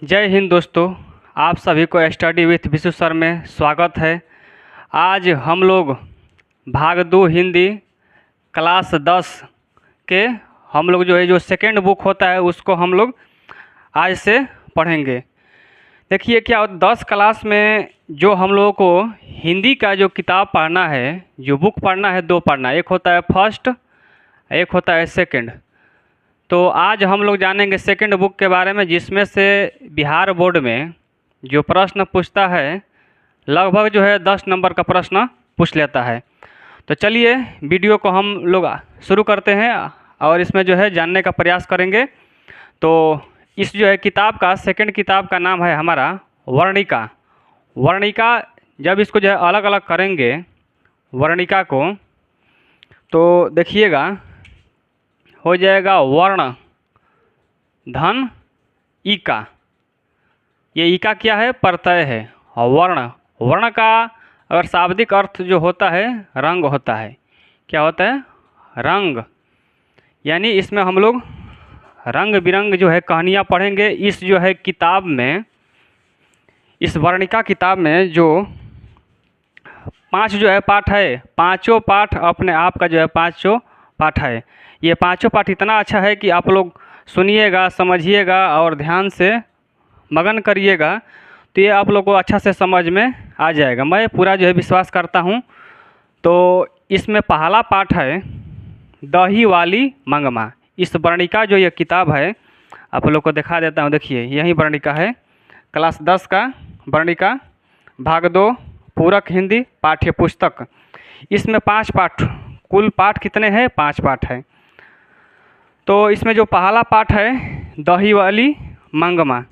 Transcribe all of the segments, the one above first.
जय हिंद दोस्तों, आप सभी को स्टडी विथ विशु सर में स्वागत है। आज हम लोग भाग 2 हिंदी क्लास 10 के हम लोग जो सेकेंड बुक होता है उसको हम लोग आज से पढ़ेंगे। देखिए क्या 10 क्लास में जो हम लोगों को हिंदी का जो किताब पढ़ना है, जो बुक पढ़ना है, 2 पढ़ना, एक होता है फर्स्ट, एक होता है सेकेंड। तो आज हम लोग जानेंगे सेकंड बुक के बारे में, जिसमें से बिहार बोर्ड में जो प्रश्न पूछता है लगभग 10 नंबर का प्रश्न पूछ लेता है। तो चलिए वीडियो को हम लोग शुरू करते हैं और इसमें जानने का प्रयास करेंगे। तो इस किताब का सेकंड किताब का नाम है हमारा वर्णिका। वर्णिका जब इसको अलग अलग करेंगे वर्णिका को, तो देखिएगा हो जाएगा वर्ण धन इका। ये इका क्या है? प्रत्यय है। और वर्ण, वर्ण का अगर शाब्दिक अर्थ जो होता है रंग होता है। क्या होता है? रंग। यानी इसमें हम लोग रंग बिरंग कहानियाँ पढ़ेंगे। इस किताब में, इस वर्णिका किताब में जो 5 पाठ है, पाँचों पाठ अपने आप का 5 पाठ है। ये 5 पाठ इतना अच्छा है कि आप लोग सुनिएगा, समझिएगा और ध्यान से मगन करिएगा, तो ये आप लोग को अच्छा से समझ में आ जाएगा। मैं पूरा विश्वास करता हूँ। तो इसमें पहला पाठ है दही वाली मंगमा। इस वर्णिका जो ये किताब है, आप लोग को दिखा देता हूँ। देखिए यही वर्णिका है, क्लास 10 का वर्णिका, भाग 2, पूरक हिंदी पाठ्य पुस्तक। इसमें 5 पाठ, कुल पाठ कितने हैं? 5 पाठ है। तो इसमें जो पहला पाठ है दही वाली मंगमा,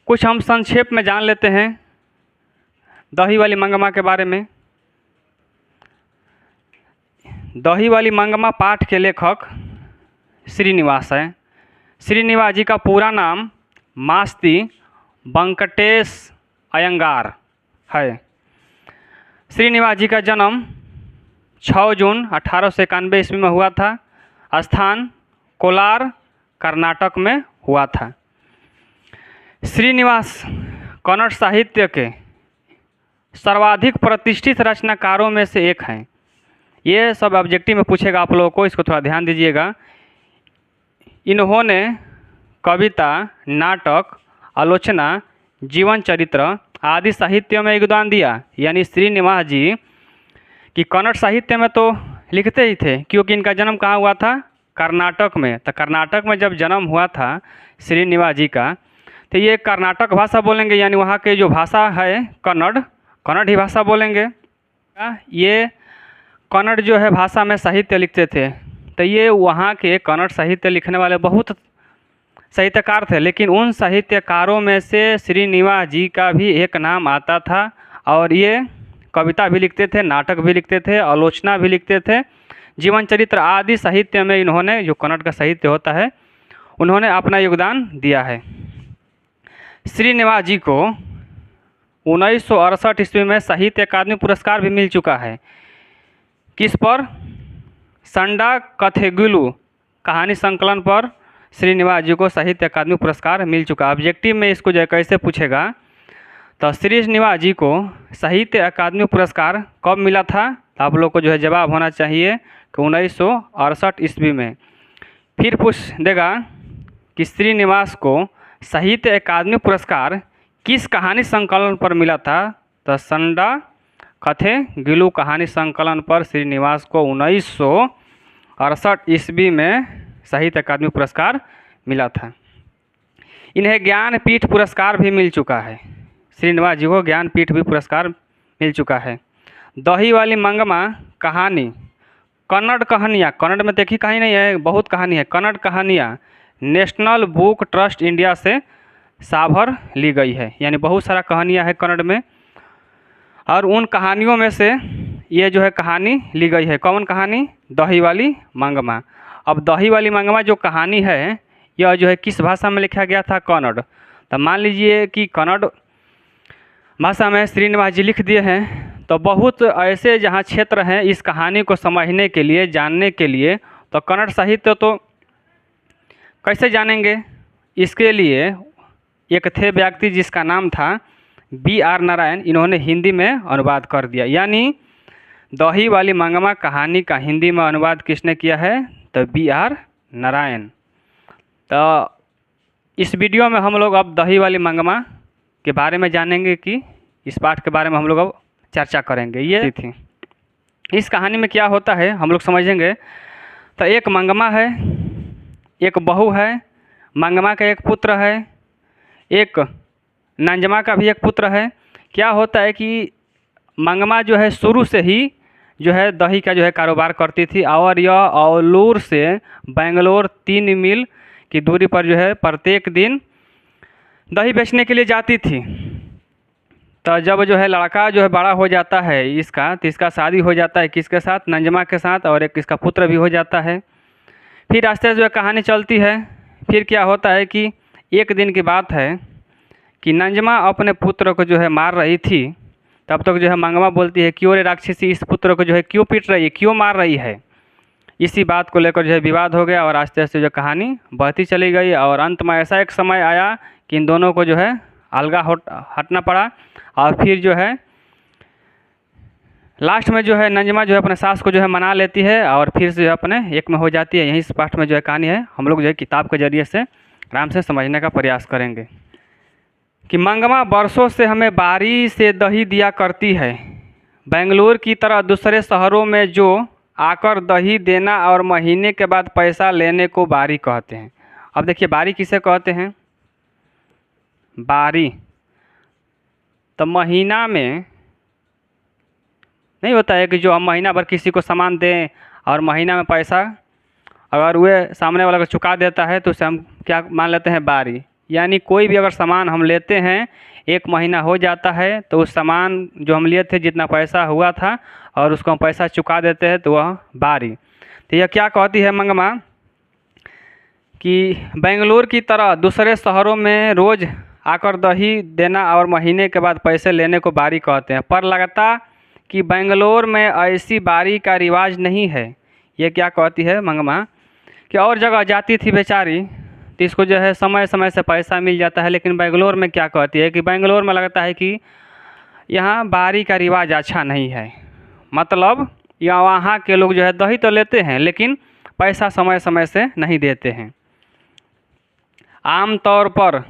कुछ हम संक्षेप में जान लेते हैं दही वाली मंगमा के बारे में। दही वाली मंगमा पाठ के लेखक श्रीनिवास हैं। श्रीनिवास जी का पूरा नाम मास्ती वेंकटेश अयंगार है। श्रीनिवास जी का जन्म 6 जून 1891 ईस्वी में हुआ था। स्थान कोलार कर्नाटक में हुआ था। श्रीनिवास कन्नड़ साहित्य के सर्वाधिक प्रतिष्ठित रचनाकारों में से एक हैं। ये सब ऑब्जेक्टिव में पूछेगा आप लोगों को, इसको थोड़ा ध्यान दीजिएगा। इन्होंने कविता, नाटक, आलोचना, जीवन चरित्र आदि साहित्य में योगदान दिया। यानी श्रीनिवास जी कि कन्नड़ साहित्य में तो लिखते ही थे, क्योंकि इनका जन्म कहाँ हुआ था? कर्नाटक में। तो कर्नाटक में जब जन्म हुआ था श्रीनिवास जी का, तो ये कर्नाटक भाषा बोलेंगे। यानी वहाँ के जो भाषा है कन्नड़ ही भाषा बोलेंगे। ये कन्नड़ भाषा में साहित्य लिखते थे। तो ये वहाँ के कन्नड़ साहित्य लिखने वाले बहुत साहित्यकार थे, लेकिन उन साहित्यकारों में से श्रीनिवास जी का भी एक नाम आता था। और ये कविता भी लिखते थे, नाटक भी लिखते थे, आलोचना भी लिखते थे, जीवन चरित्र आदि साहित्य में इन्होंने, जो कन्नड़ का साहित्य होता है, उन्होंने अपना योगदान दिया है। श्रीनिवास जी को 1968 ईस्वी में साहित्य अकादमी पुरस्कार भी मिल चुका है। किस पर? संडा कथेगुलु कहानी संकलन पर श्रीनिवास जी को साहित्य अकादमी पुरस्कार मिल चुका। ऑब्जेक्टिव में इसको कैसे पूछेगा, तो श्रीनिवास जी को साहित्य अकादमी पुरस्कार कब मिला था? तो आप लोग को जवाब होना चाहिए कि 1968 ईस्वी में। फिर पूछ देगा कि श्रीनिवास को साहित्य अकादमी पुरस्कार किस कहानी संकलन पर मिला था? तो संडा कथेगुलु कहानी संकलन पर श्रीनिवास को 1968 ईस्वी में साहित्य अकादमी पुरस्कार मिला था। इन्हें ज्ञानपीठ पुरस्कार भी मिल चुका है। श्रीनिवास जी को ज्ञानपीठ भी पुरस्कार मिल चुका है। दही वाली मंगमा कहानी, कन्नड़ कहानियाँ, कन्नड़ में देखी कहीं नहीं है, बहुत कहानी है। कन्नड़ कहानियाँ नेशनल बुक ट्रस्ट इंडिया से साभर ली गई है। यानी बहुत सारा कहानियाँ है कन्नड़ में, और उन कहानियों में से ये कहानी ली गई है। कौन कहानी? दही वाली मंगमा। अब दही वाली मंगमा जो कहानी है, यह किस भाषा में लिखा गया था? कन्नड़। तो मान लीजिए कि कन्नड़ भाषा में श्रीनिवास जी लिख दिए हैं, तो बहुत ऐसे जहाँ क्षेत्र हैं इस कहानी को समझने के लिए, जानने के लिए, तो कन्नड़ साहित्य तो कैसे जानेंगे? इसके लिए एक थे व्यक्ति जिसका नाम था B.R. नारायण, इन्होंने हिंदी में अनुवाद कर दिया। यानी दही वाली मंगमा कहानी का हिंदी में अनुवाद किसने किया है? तो B.R. नारायण। तो इस वीडियो में हम लोग अब दही वाली मंगमा के बारे में जानेंगे कि इस पाठ के बारे में हम लोग अब चर्चा करेंगे। ये थी इस कहानी में क्या होता है हम लोग समझेंगे। तो एक मंगमा है, एक बहू है, मंगमा का एक पुत्र है, एक नंजमा का भी एक पुत्र है। क्या होता है कि मंगमा जो है शुरू से ही जो है दही का जो है कारोबार करती थी और यह औलूर से बेंगलोर 3 मील की दूरी पर जो है प्रत्येक दिन दही बेचने के लिए जाती थी। तो जब जो है लड़का जो है बड़ा हो जाता है इसका, तो इसका शादी हो जाता है किसके साथ? नंजमा के साथ, और एक इसका पुत्र भी हो जाता है। फिर आस्ते जो है कहानी चलती है। फिर क्या होता है कि एक दिन की बात है कि नंजमा अपने पुत्र को जो है मार रही थी। तब तक जो है मंगमा बोलती है, क्यों रे राक्षसी, इस पुत्र को जो है क्यों पीट रही है, क्यों मार रही है? इसी बात को लेकर जो है विवाद हो गया और आस्ते आस्ते जो कहानी बढ़ती चली गई और अंत में ऐसा एक समय आया कि इन दोनों को जो है अलगा हटना पड़ा। और फिर जो है लास्ट में जो है नंजमा जो है अपने सास को जो है मना लेती है और फिर से जो है अपने एक में हो जाती है। यही इस पाठ में जो है कहानी है, हम लोग जो है किताब के जरिए से आराम से समझने का प्रयास करेंगे कि मंगमा वर्षों से हमें बारी से दही दिया करती है। बेंगलुरु की तरह दूसरे शहरों में जो आकर दही देना और महीने के बाद पैसा लेने को बारी कहते हैं। अब देखिए बारी किसे कहते हैं? बारी तो महीना में नहीं होता है कि जो हम महीना भर किसी को सामान दें और महीना में पैसा अगर वह सामने वाला को चुका देता है तो उसे हम क्या मान लेते हैं? बारी। यानी कोई भी अगर सामान हम लेते हैं, 1 महीना हो जाता है तो उस सामान जो हम लिए थे जितना पैसा हुआ था और उसको हम पैसा चुका देते हैं तो वह बारी। तो यह क्या कहती है मंगमा कि बेंगलुरु की तरह दूसरे शहरों में रोज़ आकर दही देना और महीने के बाद पैसे लेने को बारी कहते हैं, पर लगता कि बेंगलोर में ऐसी बारी का रिवाज नहीं है। ये क्या कहती है मंगमा कि और जगह जाती थी बेचारी तो इसको जो है समय समय से पैसा मिल जाता है, लेकिन बेंगलोर में क्या कहती है कि बेंगलोर में लगता है कि यहाँ बारी का रिवाज अच्छा नहीं है। मतलब या वहाँ के लोग जो है दही तो लेते हैं लेकिन पैसा समय समय से नहीं देते हैं। आम तौर पर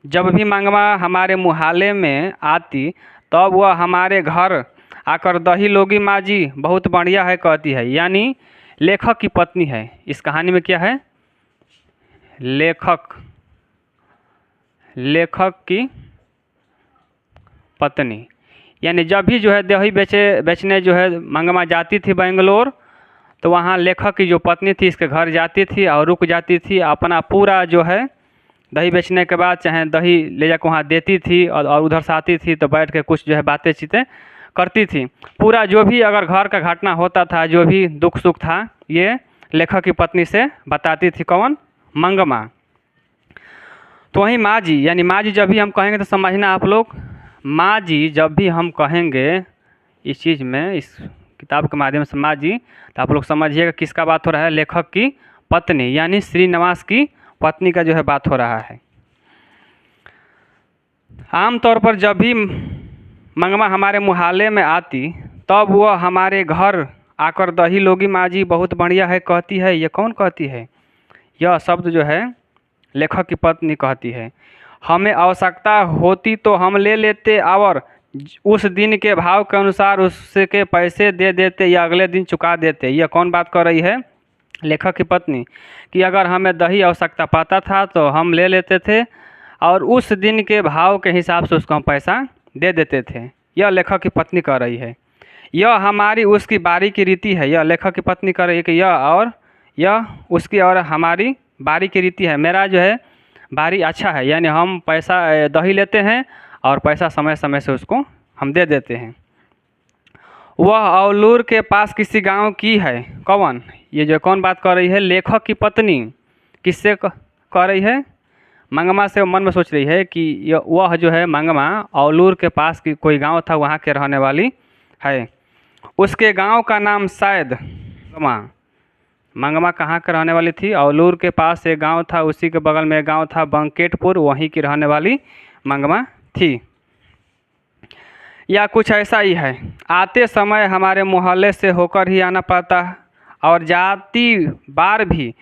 जब भी मंगमा हमारे मुहाले में आती तब वह हमारे घर आकर दही लोगी माँ जी बहुत बढ़िया है कहती है। यानी लेखक की पत्नी है। इस कहानी में क्या है? लेखक की पत्नी। यानी जब भी जो है दही बेचने जो है मंगमा जाती थी बेंगलोर तो वहाँ लेखक की जो पत्नी थी इसके घर जाती थी और रुक जाती थी। अपना पूरा जो है दही बेचने के बाद चाहे दही ले जाकर वहाँ देती थी और उधर से आती थी तो बैठ के कुछ जो है बातें चीतें करती थी। पूरा जो भी अगर घर का घटना होता था, जो भी दुख सुख था, ये लेखक की पत्नी से बताती थी। कौन? मंगमा। तो वहीं माँ जी, यानी माँ जी जब भी हम कहेंगे तो समझना आप लोग, माँ जी जब भी हम कहेंगे इस चीज़ में, इस किताब के माध्यम से माँ जी, तो आप लोग समझिएगा किसका बात हो रहा है? लेखक की पत्नी यानी श्रीनिवास की पत्नी का जो है बात हो रहा है। आमतौर पर जब भी मंगमा हमारे मुहाले में आती तब वह हमारे घर आकर दही लोगी माँ जी बहुत बढ़िया है कहती है। ये कौन कहती है? यह शब्द जो है लेखक की पत्नी कहती है। हमें आवश्यकता होती तो हम ले लेते और उस दिन के भाव के अनुसार उसके पैसे दे देते या अगले दिन चुका देते। यह कौन बात कर रही है? लेखक की पत्नी। कि अगर हमें दही आवश्यकता पाता था तो हम ले लेते थे और उस दिन के भाव के हिसाब से उसको हम पैसा दे देते थे। यह लेखक की पत्नी कह रही है। यह हमारी उसकी बारी की रीति है। यह लेखक की पत्नी कह रही है कि यह उसकी और हमारी बारी की रीति है। मेरा जो है बारी अच्छा है, यानी हम पैसा दही लेते हैं और पैसा समय समय से उसको हम दे देते हैं। वह औलूर के पास किसी गांव की है। कौन? ये जो कौन बात कर रही है? लेखक की पत्नी। किससे कह रही है? मंगमा से। मन में सोच रही है कि वह जो है मंगमा औलूर के पास की कोई गांव था, वहाँ के रहने वाली है। उसके गांव का नाम शायद मंगमा। मंगमा कहाँ के रहने वाली थी? औलूर के पास एक गांव था, उसी के बगल में एक गांव था बंकेटपुर, वहीं की रहने वाली मंगमा थी। या कुछ ऐसा ही है, आते समय हमारे मोहल्ले से होकर ही आना पड़ता है और जाती बार भी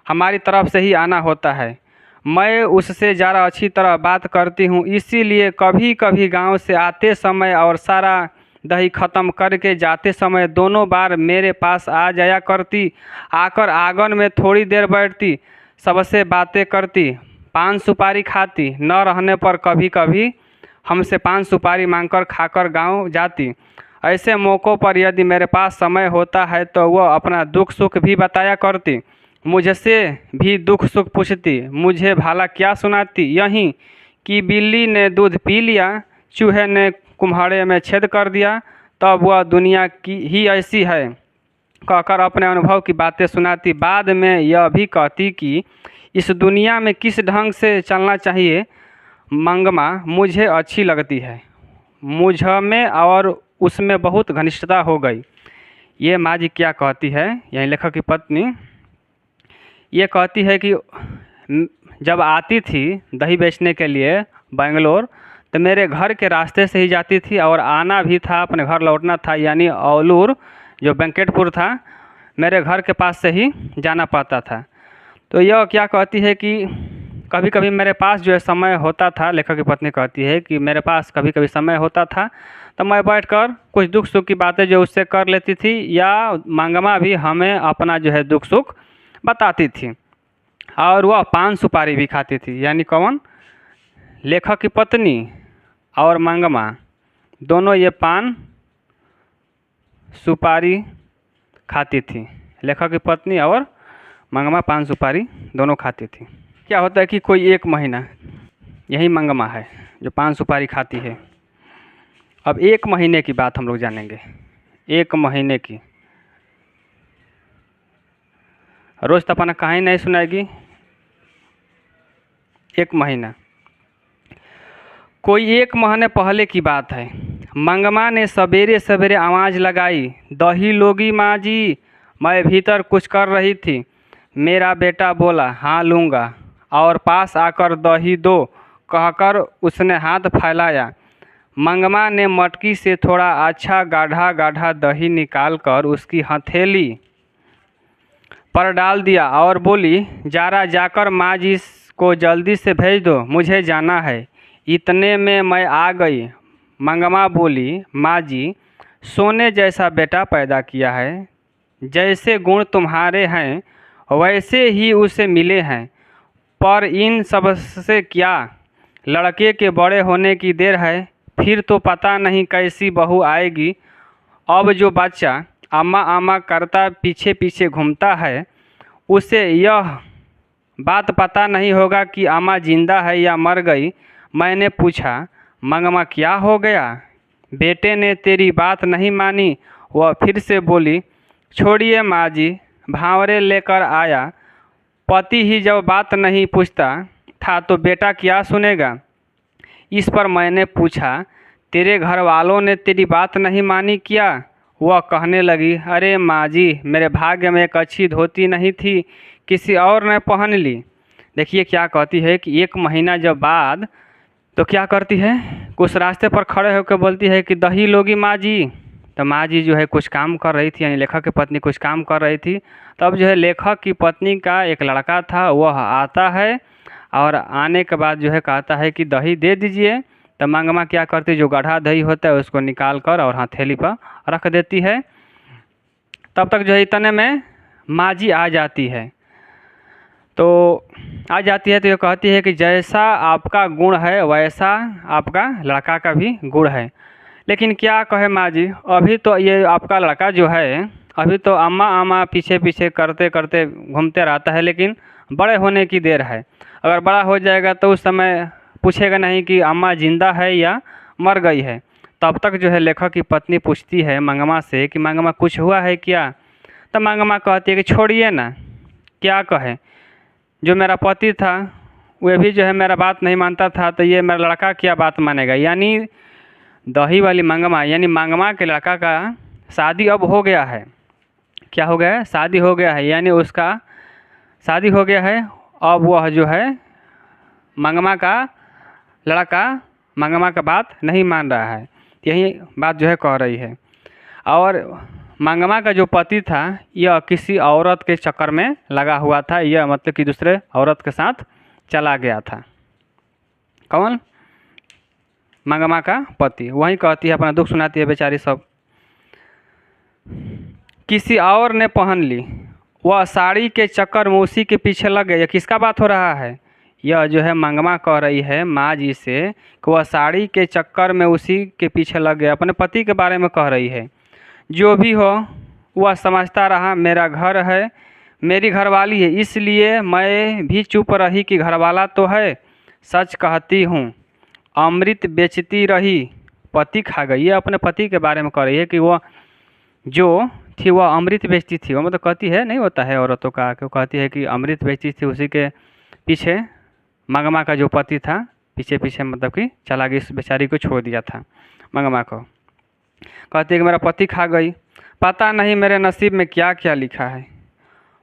हमारी तरफ से ही आना होता है। मैं उससे ज़रा अच्छी तरह बात करती हूँ, इसीलिए कभी कभी गांव से आते समय और सारा दही ख़त्म करके जाते समय दोनों बार मेरे पास आ जाया करती। आकर आंगन में थोड़ी देर बैठती, सबसे बातें करती, पान सुपारी खाती, न रहने पर कभी कभी हमसे पान सुपारी मांगकर खाकर गांव जाती। ऐसे मौक़ों पर यदि मेरे पास समय होता है तो वह अपना दुख सुख भी बताया करती, मुझसे भी दुख सुख पूछती। मुझे भला क्या सुनाती? यहीं कि बिल्ली ने दूध पी लिया, चूहे ने कुम्हाड़े में छेद कर दिया, तब वह दुनिया की ही ऐसी है कहकर अपने अनुभव की बातें सुनाती। बाद में यह भी कहती कि इस दुनिया में किस ढंग से चलना चाहिए मंगमा मुझे अच्छी लगती है। मुझ में और उसमें बहुत घनिष्ठता हो गई। ये माँ जी क्या कहती है, यही लेखक की पत्नी ये कहती है कि जब आती थी दही बेचने के लिए बेंगलोर, तो मेरे घर के रास्ते से ही जाती थी और आना भी था, अपने घर लौटना था, यानी औलूर जो बंकेटपुर था मेरे घर के पास से ही जाना पड़ता था। तो यह क्या कहती है कि कभी कभी मेरे पास जो है समय होता था, लेखक की पत्नी कहती है कि मेरे पास कभी कभी समय होता था तो मैं बैठकर कुछ दुख सुख की बातें जो उससे कर लेती थी, या मंगमा भी हमें अपना जो है दुख सुख बताती थी। और वह पान सुपारी भी खाती थी, यानी कौन? लेखक की पत्नी और मंगमा दोनों ये पान सुपारी खाती थी। लेखक की पत्नी और मंगमा पान सुपारी दोनों खाती थी। क्या होता है कि कोई एक महीना, यही मंगमा है जो पान सुपारी खाती है। अब एक महीने की बात हम लोग जानेंगे, एक महीने की। रोज़ तो अपना कहानी नहीं सुनाएगी, एक महीना। कोई एक महीने पहले की बात है। मंगमा ने सवेरे सवेरे आवाज़ लगाई, दही लोगी माँ जी? मैं भीतर कुछ कर रही थी। मेरा बेटा बोला, हाँ लूँगा, और पास आकर दही दो कहकर उसने हाथ फैलाया। मंगमा ने मटकी से थोड़ा अच्छा गाढ़ा गाढ़ा दही निकालकर उसकी हथेली पर डाल दिया और बोली, जरा जाकर माँ जी को जल्दी से भेज दो, मुझे जाना है। इतने में मैं आ गई। मंगमा बोली, माँ जी सोने जैसा बेटा पैदा किया है, जैसे गुण तुम्हारे हैं वैसे ही उसे मिले हैं, पर इन सब से क्या लड़के के बड़े होने की देर है, फिर तो पता नहीं कैसी बहू आएगी। अब जो बच्चा अम्मा अम्मा करता पीछे पीछे घूमता है, उसे यह बात पता नहीं होगा कि अम्मा जिंदा है या मर गई। मैंने पूछा, मंगमा क्या हो गया? बेटे ने तेरी बात नहीं मानी। वह फिर से बोली, छोड़िए माँ जी, भांवरे लेकर आया। पति ही जब बात नहीं पूछता था तो बेटा क्या सुनेगा? इस पर मैंने पूछा, तेरे घर वालों ने तेरी बात नहीं मानी क्या? वह कहने लगी, अरे माँ जी, मेरे भाग्य में एक अच्छी धोती नहीं थी, किसी और ने पहन ली। देखिए क्या कहती है कि एक महीना जब बाद तो क्या करती है, कुछ रास्ते पर खड़े होकर बोलती है कि दही लोगी माँ जी? तो माँ जी जो है कुछ काम कर रही थी, यानी लेखक की पत्नी कुछ काम कर रही थी। तब जो है लेखक की पत्नी का एक लड़का था, वह आता है और आने के बाद जो है कहता है कि दही दे दीजिए। तो मंगमा क्या करती है, जो गाढ़ा दही होता है उसको निकाल कर और हथेली पर रख देती है। तब तक जो है इतने में माँ जी आ जाती है। तो ये कहती है कि जैसा आपका गुण है वैसा आपका लड़का का भी गुण है। लेकिन क्या कहे माँ जी, अभी तो ये आपका लड़का जो है अभी तो अम्मा अम्मा पीछे पीछे करते करते घूमते रहता है, लेकिन बड़े होने की देर है। अगर बड़ा हो जाएगा तो उस समय पूछेगा नहीं कि अम्मा जिंदा है या मर गई है। तब तक जो है लेखक की पत्नी पूछती है मंगमा से कि मंगमा कुछ हुआ है क्या? तब मंगमा कहती है कि छोड़िए ना, क्या कहे, जो मेरा पति था वह भी जो है मेरा बात नहीं मानता था, तो ये मेरा लड़का क्या बात मानेगा। यानी दही वाली मंगमा, यानी मंगमा के लड़का का शादी अब हो गया है। क्या हो गया है, शादी हो गया है, यानी उसका शादी हो गया है। अब वह जो है मंगमा का लड़का मंगमा का बात नहीं मान रहा है, यही बात जो है कह रही है। और मंगमा का जो पति था यह किसी औरत के चक्कर में लगा हुआ था, यह मतलब कि दूसरे औरत के साथ चला गया था। कौन? मंगमा का पति। वही कहती है, अपना दुख सुनाती है बेचारी सब। किसी और ने पहन ली, वह साड़ी के चक्कर में उसी के पीछे लग गया। किसका बात हो रहा है? यह जो है मंगमा कह रही है माँ जी से कि वह साड़ी के चक्कर में उसी के पीछे लग गया, अपने पति के बारे में कह रही है। जो भी हो वह समझता रहा मेरा घर है, मेरी घरवाली है, इसलिए मैं भी चुप रही कि घरवाला तो है। सच कहती हूँ अमृत बेचती रही, पति खा गई। ये अपने पति के बारे में कह रही है कि वह जो थी वह अमृत बेचती थी। वो मतलब कहती है, नहीं होता है औरतों का, क्यों कहती है कि अमृत बेचती थी, उसी के पीछे मंगमा का जो पति था पीछे पीछे मतलब कि चला गई, इस बेचारी को छोड़ दिया था मंगमा को। कहती है कि मेरा पति खा गई, पता नहीं मेरे नसीब में क्या क्या लिखा है।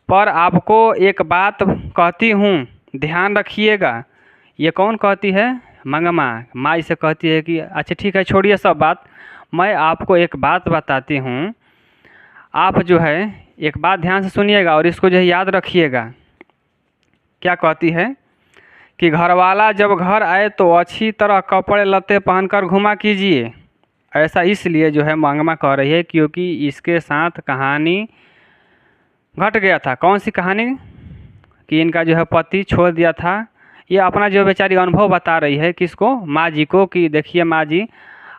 पर आपको एक बात कहती हूँ, ध्यान रखिएगा। ये कौन कहती है? मंगमा माँ इसे कहती है कि अच्छा ठीक है, छोड़िए सब बात, मैं आपको एक बात बताती हूँ। आप जो है एक बात ध्यान से सुनिएगा और इसको जो है याद रखिएगा। क्या कहती है कि घरवाला जब घर आए तो अच्छी तरह कपड़े लत्ते पहनकर घुमा कीजिए। ऐसा इसलिए जो है मंगमा कह रही है क्योंकि इसके साथ कहानी घट गया था। कौन सी कहानी? कि इनका जो है पति छोड़ दिया था। ये अपना जो बेचारी अनुभव बता रही है, किसको? माँ जी को, कि देखिए माँ जी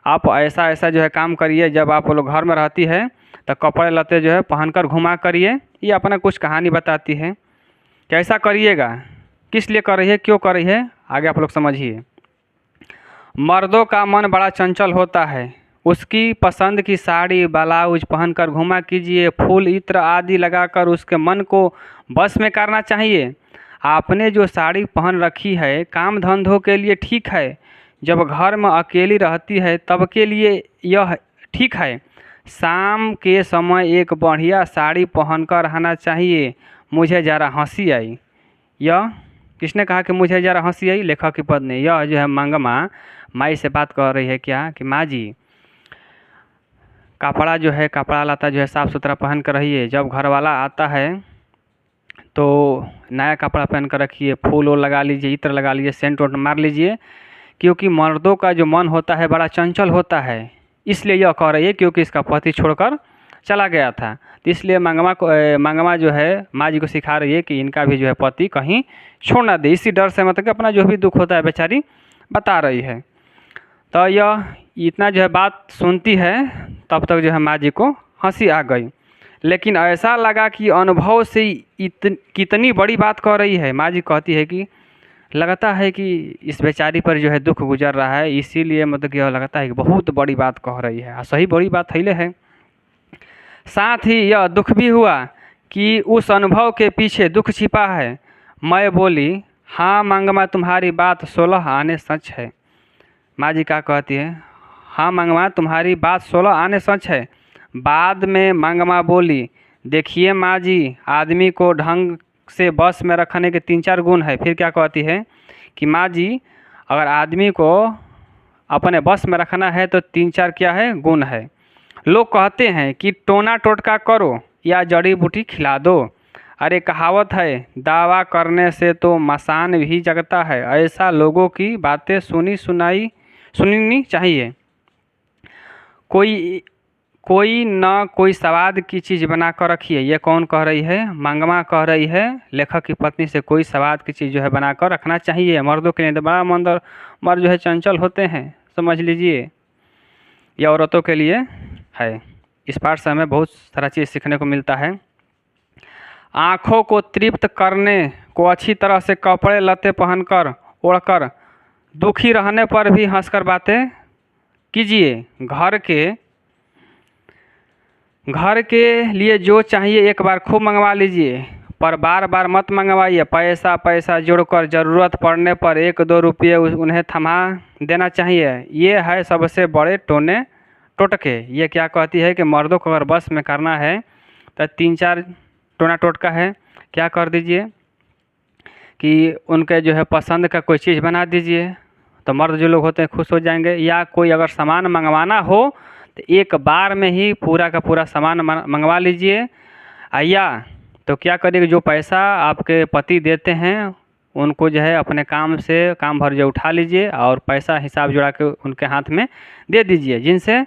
आप ऐसा ऐसा जो है काम करिए, जब आप लोग घर में रहती है तो कपड़े लत्ते जो है पहनकर घुमा करिए। ये अपना कुछ कहानी बताती है, कैसा करिएगा, किस लिए कर रही है, क्यों कर रही है, आगे आप लोग समझिए। मर्दों का मन बड़ा चंचल होता है, उसकी पसंद की साड़ी ब्लाउज पहनकर घुमा कीजिए, फूल इत्र आदि लगाकर उसके मन को बस में करना चाहिए। आपने जो साड़ी पहन रखी है काम धंधों के लिए ठीक है, जब घर में अकेली रहती है तब के लिए यह ठीक है। शाम के समय एक बढ़िया साड़ी पहनकर रहना चाहिए। मुझे ज़रा हंसी आई। यह किसने कहा कि मुझे ज़रा हंसी आई? लेखक की पत्नी। यह जो है मंगमा माई से बात कर रही है क्या कि माँ जी कपड़ा जो है, कपड़ा लता जो है साफ़ सुथरा पहन कर रहिए, जब घर वाला आता है तो नया कपड़ा पहन कर रखिए, फूल वूल लगा लीजिए, इत्र लगा लीजिए, सेंट वेंट मार लीजिए, क्योंकि मर्दों का जो मन होता है बड़ा चंचल होता है। इसलिए यह कह रही है क्योंकि इसका पति छोड़कर चला गया था, तो इसलिए मंगमा जो है माँ जी को सिखा रही है कि इनका भी जो है पति कहीं छोड़ ना दे। इसी डर से मतलब कि अपना जो भी दुख होता है बेचारी बता रही है। तो यह इतना जो है बात सुनती है तब तक जो है माँ जी को हंसी आ गई, लेकिन ऐसा लगा कि अनुभव से कितनी बड़ी बात कह रही है। माँ जी कहती है कि लगता है कि इस बेचारी पर जो है दुख गुजर रहा है, इसीलिए मतलब कि यह लगता है कि बहुत बड़ी बात कह रही है। सही बड़ी बात थैले है। साथ ही यह दुख भी हुआ कि उस अनुभव के पीछे दुख छिपा है। मैं बोली, हाँ मंगमा तुम्हारी बात 16 आने सच है। माँ जी क्या कहती है? हाँ मंगमा तुम्हारी बात 16 आने सच है। बाद में मंगमा बोली, देखिए माँ जी आदमी को ढंग से बस में रखने के 3-4 गुण है। फिर क्या कहती है कि माँ जी अगर आदमी को अपने बस में रखना है तो 3-4 क्या है? गुण है। लोग कहते हैं कि टोना टोटका करो या जड़ी बूटी खिला दो। अरे कहावत है, दावा करने से तो मसान भी जगता है। ऐसा लोगों की बातें सुननी चाहिए। कोई न कोई स्वाद की चीज़ बना कर रखिए। ये कौन कह रही है? मंगमा कह रही है लेखक की पत्नी से, कोई स्वाद की चीज़ जो है बना कर रखना चाहिए। मर्दों के लिए तो बड़ा मर्द जो है चंचल होते हैं, समझ लीजिए। यह औरतों के लिए है। इस पाठ से हमें बहुत सारा चीज़ सीखने को मिलता है। आँखों को तृप्त करने को अच्छी तरह से कपड़े लत्ते पहनकर ओढ़कर दुखी रहने पर भी हंसकर बातें कीजिए। घर के लिए जो चाहिए एक बार खूब मंगवा लीजिए, पर बार बार मत मंगवाइए। पैसा जोड़कर ज़रूरत पड़ने पर 1-2 रुपये उन्हें थमा देना चाहिए। ये है सबसे बड़े टोटके। ये क्या कहती है कि मर्दों को अगर बस में करना है तो 3-4 टोना टोटका है, क्या कर दीजिए कि उनके जो है पसंद का कोई चीज़ बना दीजिए, तो मर्द जो लोग होते हैं खुश हो जाएंगे। या कोई अगर सामान मंगवाना हो तो एक बार में ही पूरा का पूरा सामान मंगवा लीजिए। या तो क्या करिए कि जो पैसा आपके पति देते हैं उनको जो है अपने काम से काम भर जो उठा लीजिए और पैसा हिसाब जुड़ा के उनके हाथ में दे दीजिए, जिनसे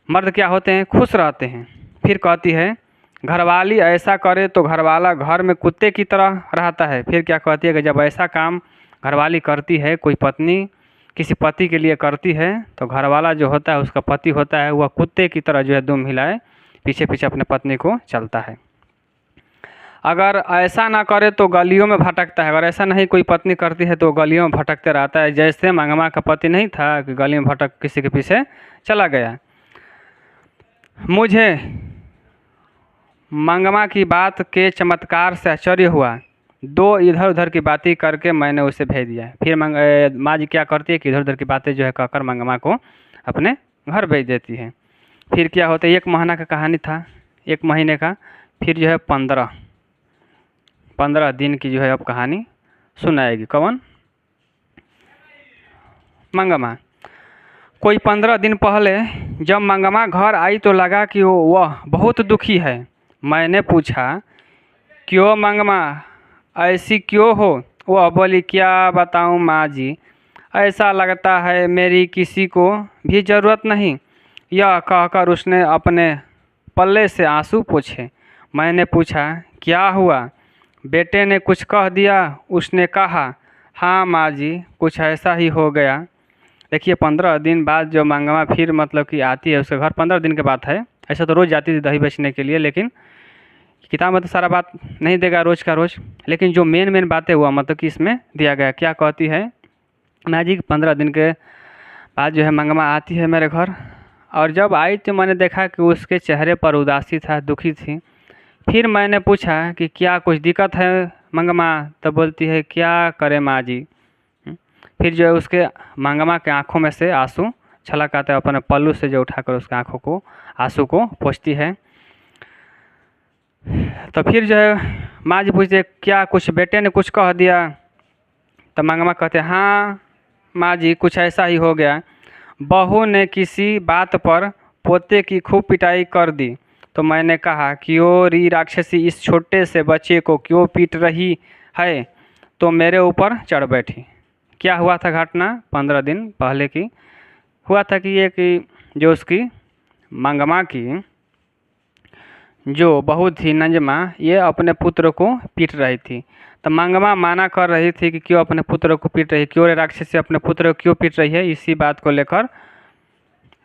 मर्द क्या होते हैं खुश रहते हैं। फिर कहती है घरवाली ऐसा करे तो घरवाला घर में कुत्ते की तरह रहता है। फिर क्या कहती है कि जब ऐसा काम घरवाली करती है, कोई पत्नी किसी पति के लिए करती है, तो घरवाला जो होता है उसका पति होता है वह कुत्ते की तरह जो है दुम हिलाए पीछे पीछे अपने पत्नी को चलता है। अगर ऐसा ना करे तो गलियों में भटकता है। अगर ऐसा नहीं कोई पत्नी करती है तो गलियों में भटकते रहता है, जैसे मंगमा का पति नहीं था कि गली में भटक किसी के पीछे चला गया। मुझे मंगमा की बात के चमत्कार से आश्चर्य हुआ। 2 इधर उधर की बातें करके मैंने उसे भेज दिया। फिर माँ जी क्या करती है कि इधर उधर की बातें जो है कहकर मंगमा को अपने घर भेज देती है। फिर क्या होता है, 1 महीना का कहानी था, 1 महीने का। फिर जो है 15 दिन की जो है अब कहानी सुनाएगी। कौन? मंगमा। कोई 15 दिन पहले जब मंगमा घर आई तो लगा कि वह बहुत दुखी है। मैंने पूछा क्यों मंगमा, ऐसी क्यों हो? वह बोली क्या बताऊं माँ जी, ऐसा लगता है मेरी किसी को भी ज़रूरत नहीं। यह कहकर उसने अपने पल्ले से आंसू पोंछे। मैंने पूछा क्या हुआ? बेटे ने कुछ कह दिया? उसने कहा हाँ माँ जी, कुछ ऐसा ही हो गया। देखिए 15 दिन बाद जो मंगमा फिर मतलब कि आती है उसके घर, 15 दिन के बात है। ऐसा तो रोज़ जाती थी दही बेचने के लिए, लेकिन किताब में तो सारा बात नहीं देगा रोज़ का रोज़, लेकिन जो मेन बातें हुआ मतलब कि इसमें दिया गया। क्या कहती है माँ जी, 15 दिन के बाद जो है मंगमा आती है मेरे घर, और जब आई तो मैंने देखा कि उसके चेहरे पर उदासी था, दुखी थी। फिर मैंने पूछा कि क्या कुछ दिक्कत है मंगमा? तो बोलती है क्या करे माँ जी। फिर जो है उसके मंगमा के आँखों में से आंसू छलक आते, अपने पल्लू से जो उठाकर उसके आँखों को आंसू को पोंछती है। तो फिर जो है माँ जी पूछती है क्या कुछ बेटे ने कुछ कह दिया? तो मंगमा कहते हैं हाँ माँ जी, कुछ ऐसा ही हो गया। बहू ने किसी बात पर पोते की खूब पिटाई कर दी। तो मैंने कहा क्यों री राक्षसी, इस छोटे से बच्चे को क्यों पीट रही है? तो मेरे ऊपर चढ़ बैठी। क्या हुआ था घटना? 15 दिन पहले की हुआ था कि ये कि जो उसकी मंगमा की जो बहू थी नंजमा, ये अपने पुत्र को पीट रही थी। तो मंगमा माना कर रही थी कि क्यों अपने पुत्र को पीट रही, क्यों रे राक्षसी अपने पुत्र को क्यों पीट रही है। इसी बात को लेकर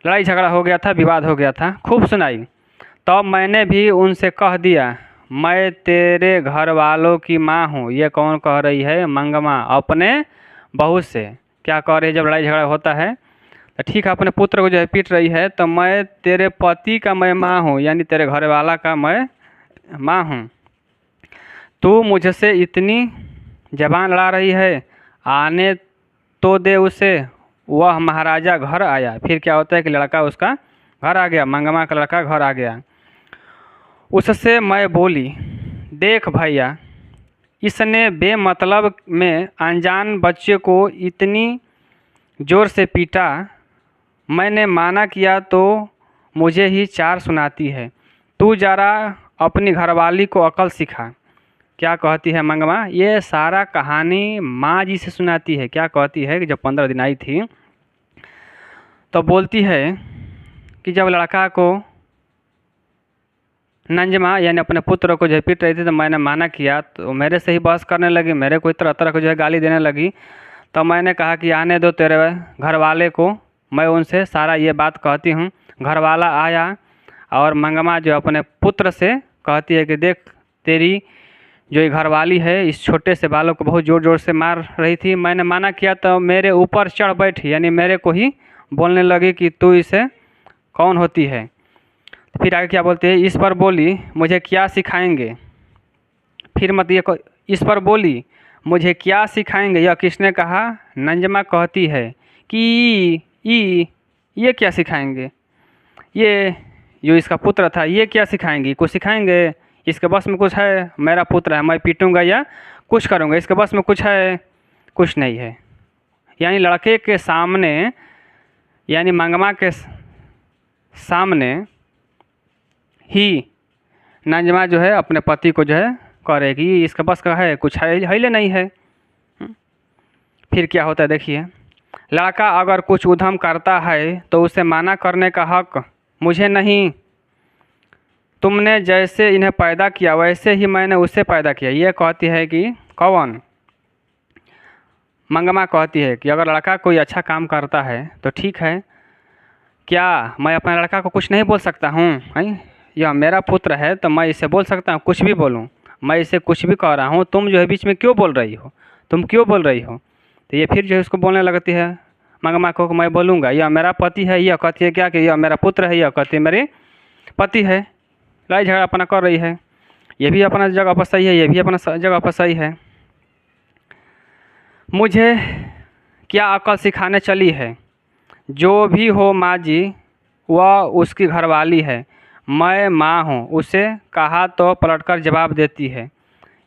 लड़ाई झगड़ा हो गया था, विवाद हो गया था, खूब सुनाई। तब मैंने भी उनसे कह दिया मैं तेरे घर वालों की माँ हूँ। ये कौन कह रही है? मंगमा अपने बहू से। क्या कह रही है? जब लड़ाई झगड़ा होता है तो ठीक है, अपने पुत्र को जो है पीट रही है, तो मैं तेरे पति का मैं माँ हूँ, यानी तेरे घर वाला का मैं माँ हूँ। तू मुझसे इतनी जबान लड़ा रही है, आने तो दे उसे। वह महाराजा घर आया। फिर क्या होता है कि लड़का उसका घर आ गया, मंगमा का लड़का घर आ गया। उससे मैं बोली देख भैया, इसने बेमतलब में अनजान बच्चे को इतनी ज़ोर से पीटा, मैंने माना किया तो मुझे ही 4 सुनाती है। तू जरा अपनी घरवाली को अकल सिखा। क्या कहती है मंगमा? ये सारा कहानी माँ जी से सुनाती है। क्या कहती है कि जब 15 दिन आई थी तो बोलती है कि जब लड़का को नंजमा यानी अपने पुत्र को जो पीट रही थी तो मैंने माना किया, तो मेरे से ही बहस करने लगी, मेरे को तरह तरह को जो है गाली देने लगी। तो मैंने कहा कि आने दो तेरे घर वाले को, मैं उनसे सारा ये बात कहती हूँ। घर वाला आया और मंगमा जो अपने पुत्र से कहती है कि देख तेरी जो ये घरवाली है इस छोटे से बालों को बहुत ज़ोर ज़ोर से मार रही थी। मैंने माना किया तो मेरे ऊपर चढ़ बैठी, यानी मेरे को ही बोलने लगी कि तू इसे कौन होती है। फिर आगे क्या बोलते हैं, इस पर बोली मुझे क्या सिखाएंगे। फिर मत ये इस पर बोली मुझे क्या सिखाएंगे। यह किसने कहा? नंजमा कहती है कि ये क्या सिखाएंगे, जो इसका पुत्र था, ये क्या सिखाएंगी? कुछ सिखाएंगे? इसके बस में कुछ है? मेरा पुत्र है, मैं पीटूंगा या कुछ करूंगा, इसके बस में कुछ है? कुछ नहीं है। यानी लड़के के सामने, यानी मंगमा के सामने ही नंजमा जो है अपने पति को जो है करेगी, इसके बस का है? कुछ है ले नहीं है। फिर क्या होता है देखिए, लड़का अगर कुछ उधम करता है तो उसे मना करने का हक मुझे नहीं। तुमने जैसे इन्हें पैदा किया वैसे ही मैंने उसे पैदा किया। ये कहती है कि कौन? मंगमा कहती है कि अगर लड़का कोई अच्छा काम करता है तो ठीक है, क्या मैं अपने लड़का को कुछ नहीं बोल सकता हूँ? हैं, यह मेरा पुत्र है तो मैं इसे बोल सकता हूँ, कुछ भी बोलूँ, मैं इसे कुछ भी कह रहा हूँ, तुम जो है बीच में क्यों बोल रही हो? तुम क्यों बोल रही हो? तो ये फिर जो है उसको बोलने लगती है मंगमा को, मैं बोलूँगा, यह मेरा पति है। यह कहती है क्या कि यह मेरा पुत्र है, यह कहती है मेरे पति है। लड़ाई झगड़ा अपना कर रही है। ये भी अपना जगह पर सही है, ये भी अपना जगह पर सही है। मुझे क्या अकल सिखाने चली है? जो भी हो माँ जी, वह उसकी घरवाली है, मैं माँ हूँ। उसे कहा तो पलटकर जवाब देती है।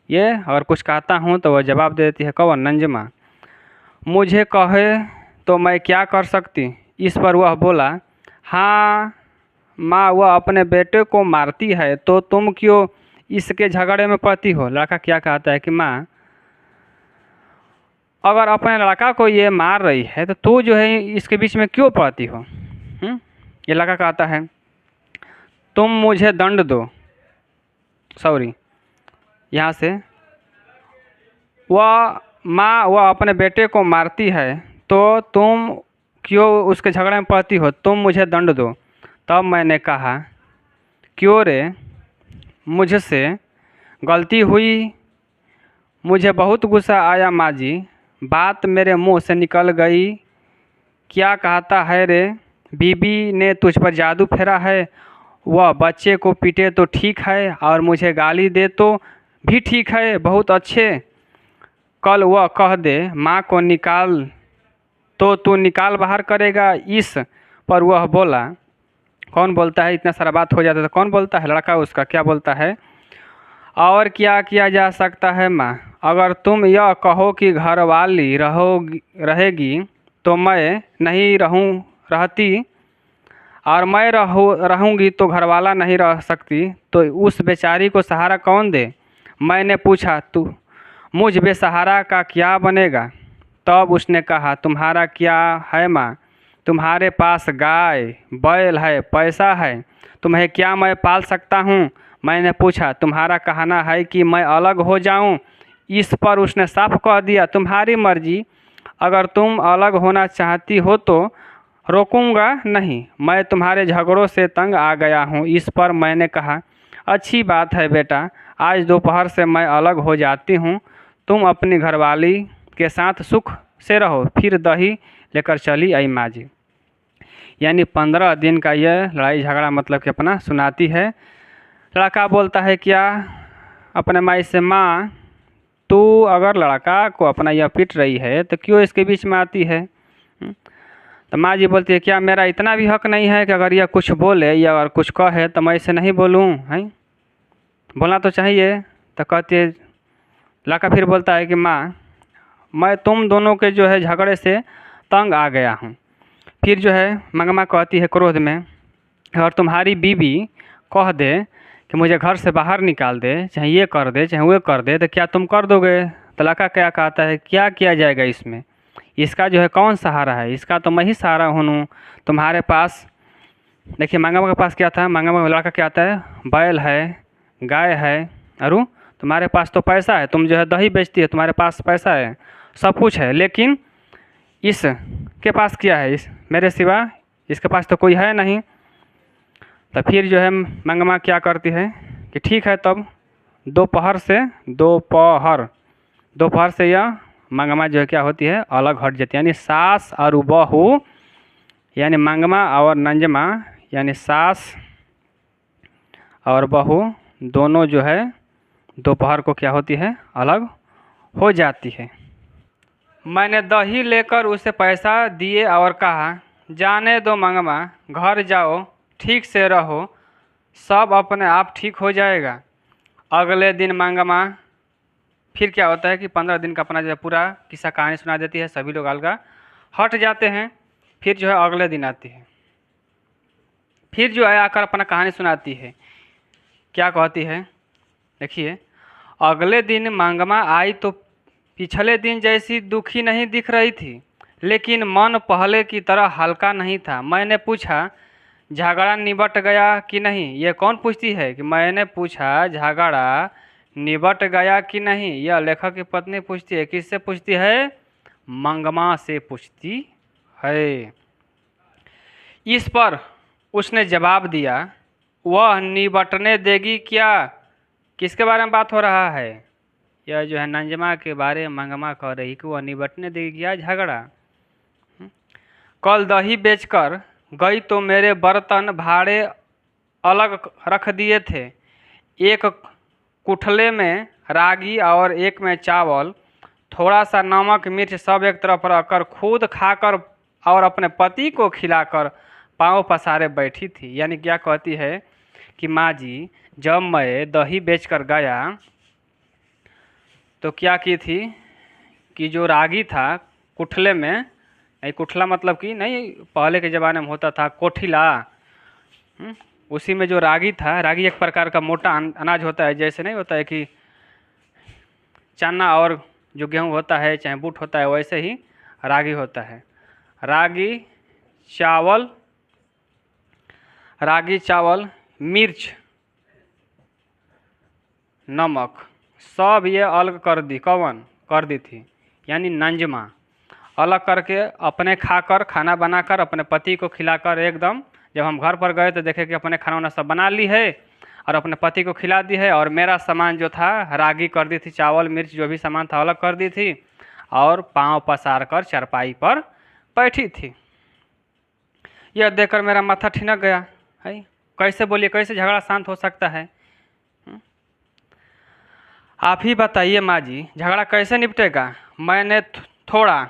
ये अगर कुछ कहता हूँ तो वह जवाब देती है। कौन? नंजमा। मुझे कहे तो मैं क्या कर सकती? इस पर वह बोला, हाँ माँ, वह अपने बेटे को मारती है तो तुम क्यों इसके झगड़े में पड़ती हो? लड़का क्या कहता है कि माँ, अगर अपने लड़का को ये मार रही है तो तू जो है इसके बीच में क्यों पड़ती हो? ये लड़का कहता है, तुम मुझे दंड दो। सॉरी, यहाँ से वह माँ, वह अपने बेटे को मारती है तो तुम क्यों उसके झगड़े में पड़ती हो? तुम मुझे दंड दो। तब मैंने कहा, क्यों रे, मुझसे गलती हुई। मुझे बहुत गुस्सा आया माँ जी, बात मेरे मुंह से निकल गई। क्या कहता है रे? बीबी ने तुझ पर जादू फेरा है? वह बच्चे को पीटे तो ठीक है और मुझे गाली दे तो भी ठीक है, बहुत अच्छे। कल वह कह दे माँ को निकाल तो तू निकाल बाहर करेगा। इस पर वह बोला, कौन बोलता है? इतना सारा बात हो जाता है तो कौन बोलता है? लड़का उसका क्या बोलता है? और क्या किया जा सकता है माँ? अगर तुम यह कहो कि घरवाली रहेगी तो मैं नहीं रहती, और मैं रहूँगी तो घरवाला नहीं रह सकती, तो उस बेचारी को सहारा कौन दे? मैंने पूछा, तू मुझ बेसहारा का क्या बनेगा? तब उसने कहा, तुम्हारा क्या है माँ? तुम्हारे पास गाय बैल है, पैसा है, तुम्हें क्या मैं पाल सकता हूँ? मैंने पूछा, तुम्हारा कहना है कि मैं अलग हो जाऊँ? इस पर उसने साफ कह दिया, तुम्हारी मर्जी, अगर तुम अलग होना चाहती हो तो रोकूंगा नहीं, मैं तुम्हारे झगड़ों से तंग आ गया हूँ। इस पर मैंने कहा, अच्छी बात है बेटा, आज दोपहर से मैं अलग हो जाती हूँ, तुम अपनी घरवाली के साथ सुख से रहो। फिर दही लेकर चली आई माँ जी। यानी 15 दिन का यह लड़ाई झगड़ा मतलब कि अपना सुनाती है। लड़का बोलता है क्या अपने माई से, माँ तू अगर लड़का को अपना यह पीट रही है तो क्यों इसके बीच में आती है? तो माँ जी बोलती है, क्या मेरा इतना भी हक नहीं है कि अगर यह कुछ बोले या अगर कुछ कहे तो मैं इसे नहीं बोलूँ? हैं, बोलना तो चाहिए। तो कहती है, लड़का फिर बोलता है कि माँ, मैं तुम दोनों के जो है झगड़े से तंग आ गया हूँ। फिर जो है मंगमा कहती है क्रोध में, अगर तुम्हारी बीवी कह दे कि मुझे घर से बाहर निकाल दे, चाहे ये कर दे चाहे वो कर दे, तो क्या तुम कर दोगे? तो लड़का क्या कहता है, क्या किया जाएगा इसमें? इसका जो है कौन सहारा है? इसका तो मैं ही सहारा हूँ। तुम्हारे पास देखिए, मंगमा के पास क्या था? मंगमा लड़का क्या आता है, बैल है, गाय है, अरु तुम्हारे पास तो पैसा है, तुम जो है दही बेचती है, तुम्हारे पास पैसा है, सब कुछ है, लेकिन इस के पास क्या है? इस मेरे सिवा इसके पास तो कोई है नहीं। तो फिर जो है मंगमा क्या करती है कि ठीक है, तब दोपहर से यह मंगमा जो है क्या होती है, अलग हट जाती है। यानी सास और बहू, यानी मंगमा और नंजमा, यानी सास और बहू दोनों जो है दोपहर को क्या होती है, अलग हो जाती है। मैंने दही लेकर उसे पैसा दिए और कहा, जाने दो मंगमा, घर जाओ, ठीक से रहो, सब अपने आप ठीक हो जाएगा। अगले दिन मंगमा फिर क्या होता है कि 15 दिन का अपना जो है पूरा किस्सा कहानी सुना देती है, सभी लोग अलगा हट जाते हैं। फिर जो है अगले दिन आती है, फिर जो है आकर अपना कहानी सुनाती है। क्या कहती है, देखिए, अगले दिन मंगमा आई तो पिछले दिन जैसी दुखी नहीं दिख रही थी, लेकिन मन पहले की तरह हल्का नहीं था। मैंने पूछा झगड़ा निबट गया कि नहीं। ये कौन पूछती है कि मैंने पूछा झगड़ा निबट गया कि नहीं। यह लेखक की पत्नी पूछती है। किससे पूछती है? मंगमा से पूछती है। इस पर उसने जवाब दिया, वह निबटने देगी क्या? किसके बारे में बात हो रहा है? यह जो है नंजमा के बारे में मंगमा कह रही कि वह निबटने देगी क्या झगड़ा। कल दही बेचकर गई तो मेरे बर्तन भाड़े अलग रख दिए थे, एक कुठले में रागी और एक में चावल, थोड़ा सा नमक मिर्च सब एक तरफ रखकर खुद खाकर और अपने पति को खिलाकर पाँव पसारे बैठी थी। यानी क्या कहती है कि माँ जी, जब मैं दही बेचकर गया तो क्या की थी कि जो रागी था कुठले में, नहीं कुठला मतलब कि नहीं, पहले के ज़माने में होता था कोठिला, उसी में जो रागी था, रागी एक प्रकार का मोटा अनाज होता है, जैसे नहीं होता है कि चना और जो गेहूँ होता है चाहे बूट होता है, वैसे ही रागी होता है। रागी चावल मिर्च नमक सब ये अलग कर दी। कौन कर दी थी? यानी नंजमा अलग करके अपने खाकर, खाना बनाकर अपने पति को खिलाकर, एकदम जब हम घर पर गए तो देखे कि अपने खाना वाना सब बना ली है और अपने पति को खिला दी है। और मेरा सामान जो था रागी कर दी थी, चावल मिर्च जो भी सामान था अलग कर दी थी, और पाँव पसार कर चारपाई पर बैठी थी। यह देखकर मेरा माथा ठिनक गया है। कैसे बोलिए, कैसे झगड़ा शांत हो सकता है? आप ही बताइए माँ जी, झगड़ा कैसे निपटेगा? मैंने थोड़ा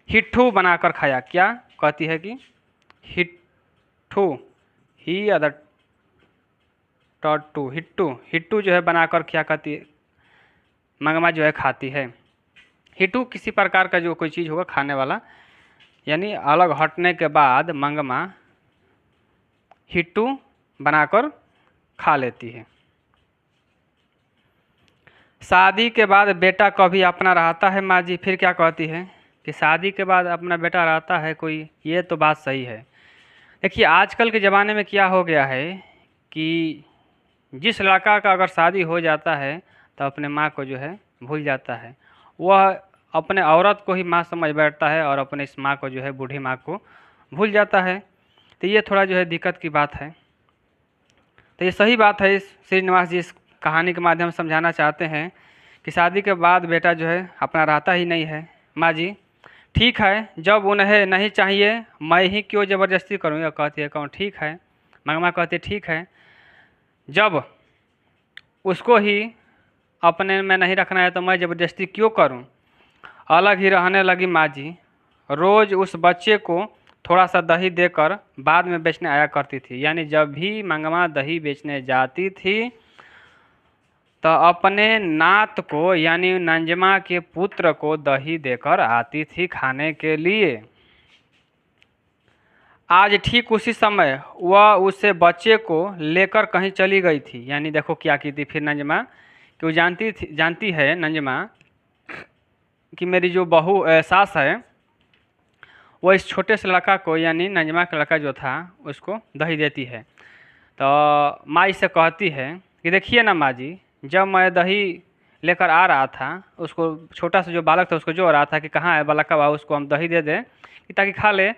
हिट्ठू बनाकर खाया। क्या कहती है कि हिट्ठू, ही अदर टू, हिट्टू जो है बनाकर क्या कहती है मंगमा जो है खाती है। हिट्टू किसी प्रकार का जो कोई चीज़ होगा खाने वाला, यानी अलग हटने के बाद मंगमा हिट्टू बनाकर खा लेती है। शादी के बाद बेटा कभी अपना रहता है माँ जी? फिर क्या कहती है कि शादी के बाद अपना बेटा रहता है कोई? ये तो बात सही है। देखिए, आजकल के ज़माने में क्या हो गया है कि जिस लड़का का अगर शादी हो जाता है तो अपने माँ को जो है भूल जाता है, वह अपने औरत को ही माँ समझ बैठता है और अपने इस माँ को जो है, बूढ़ी माँ को भूल जाता है। तो ये थोड़ा जो है दिक्कत की बात है। तो ये सही बात है। श्रीनिवास जी इस कहानी के माध्यम से समझाना चाहते हैं कि शादी के बाद बेटा जो है अपना रहता ही नहीं है। माँ जी, ठीक है, जब उन्हें नहीं चाहिए मैं ही क्यों ज़बरदस्ती करूँ? यह कहती है। कौन? ठीक है। मंगमा कहती है ठीक है, जब उसको ही अपने में नहीं रखना है तो मैं ज़बरदस्ती क्यों करूं? अलग ही रहने लगी माँ जी। रोज़ उस बच्चे को थोड़ा सा दही देकर बाद में बेचने आया करती थी। यानी जब भी मंगमा दही बेचने जाती थी तो अपने नात को, यानी नंजमा के पुत्र को दही देकर आती थी खाने के लिए। आज ठीक उसी समय वह उसे बच्चे को लेकर कहीं चली गई थी। यानी देखो क्या की थी फिर नंजमा, कि वो जानती है नंजमा कि मेरी जो बहू सास है वो इस छोटे से लड़का को, यानी नंजमा का लड़का जो था, उसको दही देती है। तो माँ इससे कहती है कि देखिए ना माँ जी, जब मैं दही लेकर आ रहा था, उसको छोटा सा जो बालक था उसको जो हो रहा था कि कहाँ है बालक का भाव, उसको हम दही दे दें कि ताकि खा ले।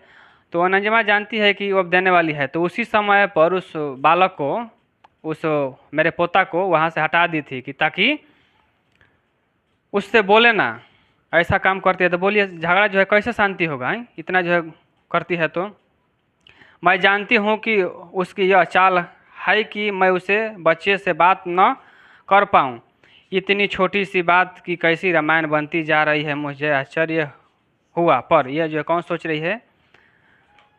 तो नंजमा जानती है कि वो अब देने वाली है, तो उसी समय पर उस बालक को, उस मेरे पोता को वहाँ से हटा दी थी कि ताकि उससे बोले ना। ऐसा काम करती है तो बोलिए झगड़ा जो है कैसे शांति होगा? है इतना जो है करती है। तो मैं जानती हूँ कि उसकी यह चाल है कि मैं उसे बच्चे से बात न कर पाऊँ। इतनी छोटी सी बात की कैसी रामायण बनती जा रही है, मुझे आश्चर्य हुआ। पर यह जो है कौन सोच रही है?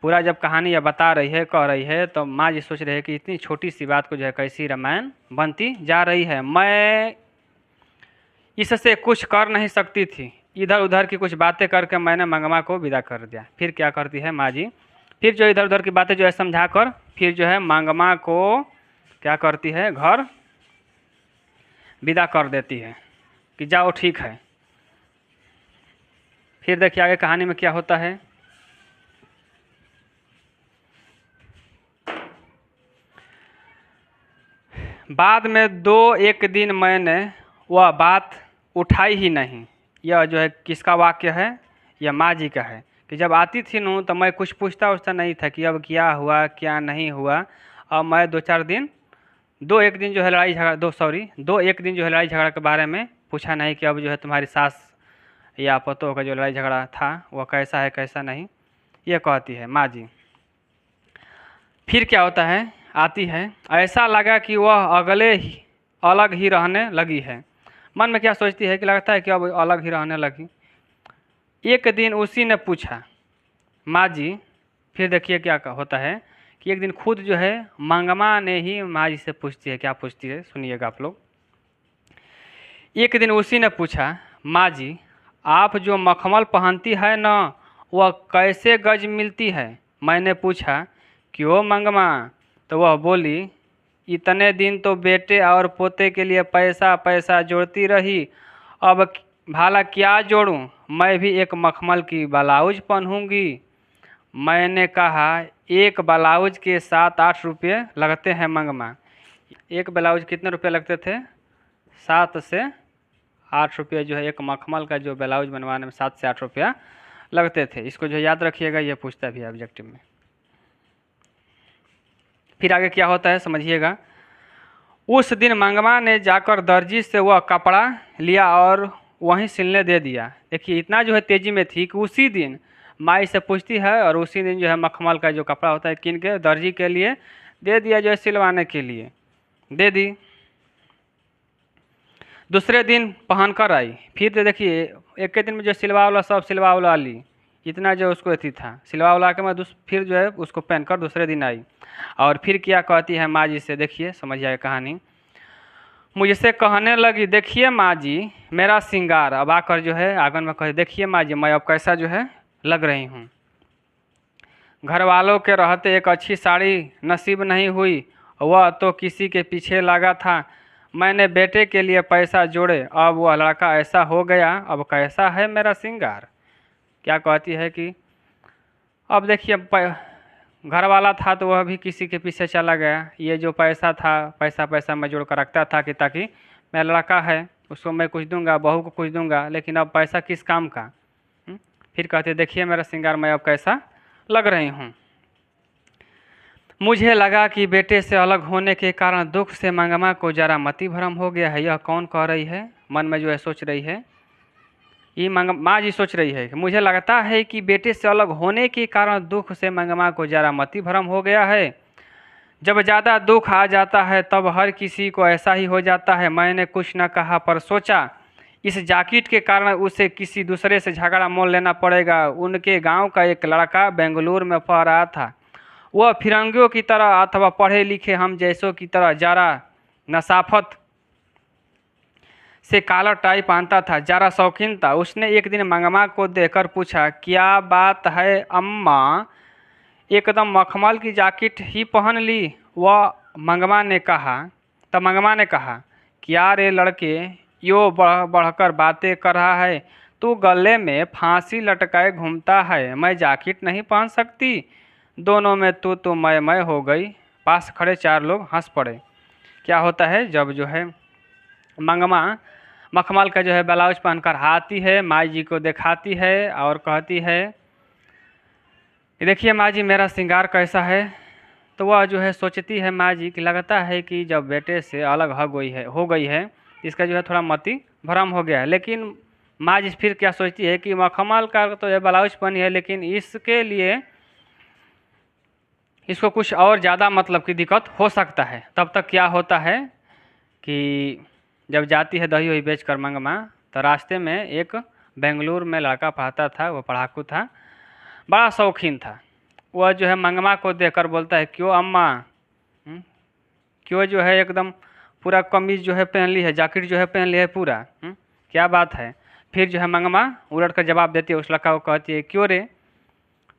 पूरा जब कहानी यह बता रही है, कह रही है, तो माँ जी सोच रही है कि इतनी छोटी सी बात को जो है कैसी रामायण बनती जा रही है। मैं इससे कुछ कर नहीं सकती थी, इधर उधर की कुछ बातें करके मैंने मंगमा को विदा कर दिया। फिर क्या करती है माँ जी, फिर जो इधर उधर की बातें जो है समझा कर फिर जो है मंगमा को क्या करती है, घर विदा कर देती है कि जाओ ठीक है। फिर देखिए आगे कहानी में क्या होता है। बाद में 2-1 दिन मैंने वह बात उठाई ही नहीं। यह जो है किसका वाक्य है, यह माँ जी का है कि जब आती थी नू तो मैं कुछ पूछता उछता नहीं था कि अब क्या हुआ क्या नहीं हुआ। अब मैं 2-1 दिन जो है लड़ाई झगड़ा 2-1 दिन जो है लड़ाई झगड़ा के बारे में पूछा नहीं कि अब जो है तुम्हारी सास या पतों का जो लड़ाई झगड़ा था वह कैसा है कैसा नहीं, ये कहती है माँ जी। फिर क्या होता है, आती है, ऐसा लगा कि वह अलग ही रहने लगी है। मन में क्या सोचती है कि लगता है कि अब अलग ही रहने लगी। एक दिन उसी ने पूछा, माँ जी। फिर देखिए क्या होता है कि एक दिन खुद जो है मंगमा ने ही माँ जी से पूछती है, क्या पूछती है सुनिएगा आप लोग। एक दिन उसी ने पूछा, माँ जी आप जो मखमल पहनती है ना वह कैसे गज मिलती है। मैंने पूछा, क्यों मंगमा। तो वह बोली, इतने दिन तो बेटे और पोते के लिए पैसा पैसा जोड़ती रही, अब भाला क्या जोड़ूं, मैं भी एक मखमल की ब्लाउज पहनूंगी। मैंने कहा, एक ब्लाउज के 7-8 रुपये लगते हैं मंगमा। एक ब्लाउज कितने रुपये लगते थे, 7 से 8 रुपये जो है एक मखमल का जो ब्लाउज बनवाने में 7 से 8 रुपया लगते थे। इसको जो याद रखिएगा, ये पूछता भी है ऑब्जेक्टिव में। फिर आगे क्या होता है समझिएगा। उस दिन मंगमा ने जाकर दर्जी से वह कपड़ा लिया और वहीं सिलने दे दिया। देखिए इतना जो है तेज़ी में थी कि उसी दिन माई से पूछती है और उसी दिन जो है मखमल का जो कपड़ा होता है किन के दर्जी के लिए दे दिया, जो है सिलवाने के लिए दे दी। दूसरे दिन पहन कर आई। फिर तो देखिए एक दिन में जो सिलवा वाला सब सिलवा वाला ली, इतना जो उसको अथी था सिलवा वाला के मैं फिर जो है उसको पहनकर दूसरे दिन आई। और फिर क्या कहती है माँ जी से, देखिए समझिए कहानी। मुझसे कहने लगी, देखिए माँ जी मेरा श्रृंगार। अब आकर जो है आंगन में कहे, देखिए माँ जी मैं अब कैसा जो है लग रही हूँ। घर वालों के रहते एक अच्छी साड़ी नसीब नहीं हुई, वह तो किसी के पीछे लगा था। मैंने बेटे के लिए पैसा जोड़े, अब वह लड़का ऐसा हो गया, अब कैसा है मेरा श्रृंगार। क्या कहती है कि अब देखिए घर वाला था तो वह भी किसी के पीछे चला गया। ये जो पैसा था पैसा मैं जोड़ कर रखता था कि ताकि मेरा लड़का है उसको मैं कुछ दूंगा, बहू को कुछ दूंगा, लेकिन अब पैसा किस काम का। फिर कहते, देखिए मेरा श्रृंगार मैं अब कैसा लग रही हूँ। मुझे लगा कि बेटे से अलग होने के कारण दुख से मंगमा को जरा मति भ्रम हो गया है। यह कौन कह रही है, मन में जो है सोच रही है, ये माँ जी सोच रही है कि मुझे लगता है कि बेटे से अलग होने के कारण दुख से मंगमा को जरा मति भ्रम हो गया है। जब ज़्यादा दुख आ जाता है तब हर किसी को ऐसा ही हो जाता है। मैंने कुछ न कहा पर सोचा इस जैकेट के कारण उसे किसी दूसरे से झगड़ा मोल लेना पड़ेगा। उनके गांव का एक लड़का बेंगलुरु में पढ़ रहा था। वह फिरंगियों की तरह अथवा पढ़े लिखे हम जैसों की तरह जरा नसाफत से काला टाई पहनता था, जरा शौकीन था। उसने एक दिन मंगमा को देखकर पूछा, क्या बात है अम्मा, एकदम मखमल की जैकेट ही पहन ली। वह मंगमा ने कहा, क्या रे लड़के, यो बढ़कर बातें कर रहा है। तू गले में फांसी लटकाए घूमता है, मैं जैकेट नहीं पहन सकती। दोनों में तू मैं हो गई। पास खड़े 4 लोग हंस पड़े। क्या होता है, जब जो है मंगमा मखमल का जो है ब्लाउज पहनकर आती है, माँ जी को दिखाती है और कहती है, देखिए माँ जी मेरा श्रृंगार कैसा है। तो वह जो है सोचती है माँ जी कि लगता है कि जब बेटे से अलग हो गई है इसका जो है थोड़ा मति भ्रम हो गया है। लेकिन माँ जी फिर क्या सोचती है कि मखमल का तो ये ब्लाउज पहनी है, लेकिन इसके लिए इसको कुछ और ज़्यादा मतलब की दिक्कत हो सकता है। तब तक क्या होता है कि जब जाती है दही वही बेच कर मंगमा, तो रास्ते में एक बेंगलुरु में लड़का पढ़ता था, वो पढ़ाकू था, बड़ा शौकीन था। वह जो है मंगमा को देखकर बोलता है, क्यों अम्मा, क्यों जो है एकदम पूरा कमीज जो है पहन ली है, जैकेट जो है पहन ली है पूरा, क्या बात है। फिर जो है मंगमा उलट कर जवाब देती है उस लड़का को, कहती है, क्यों रे,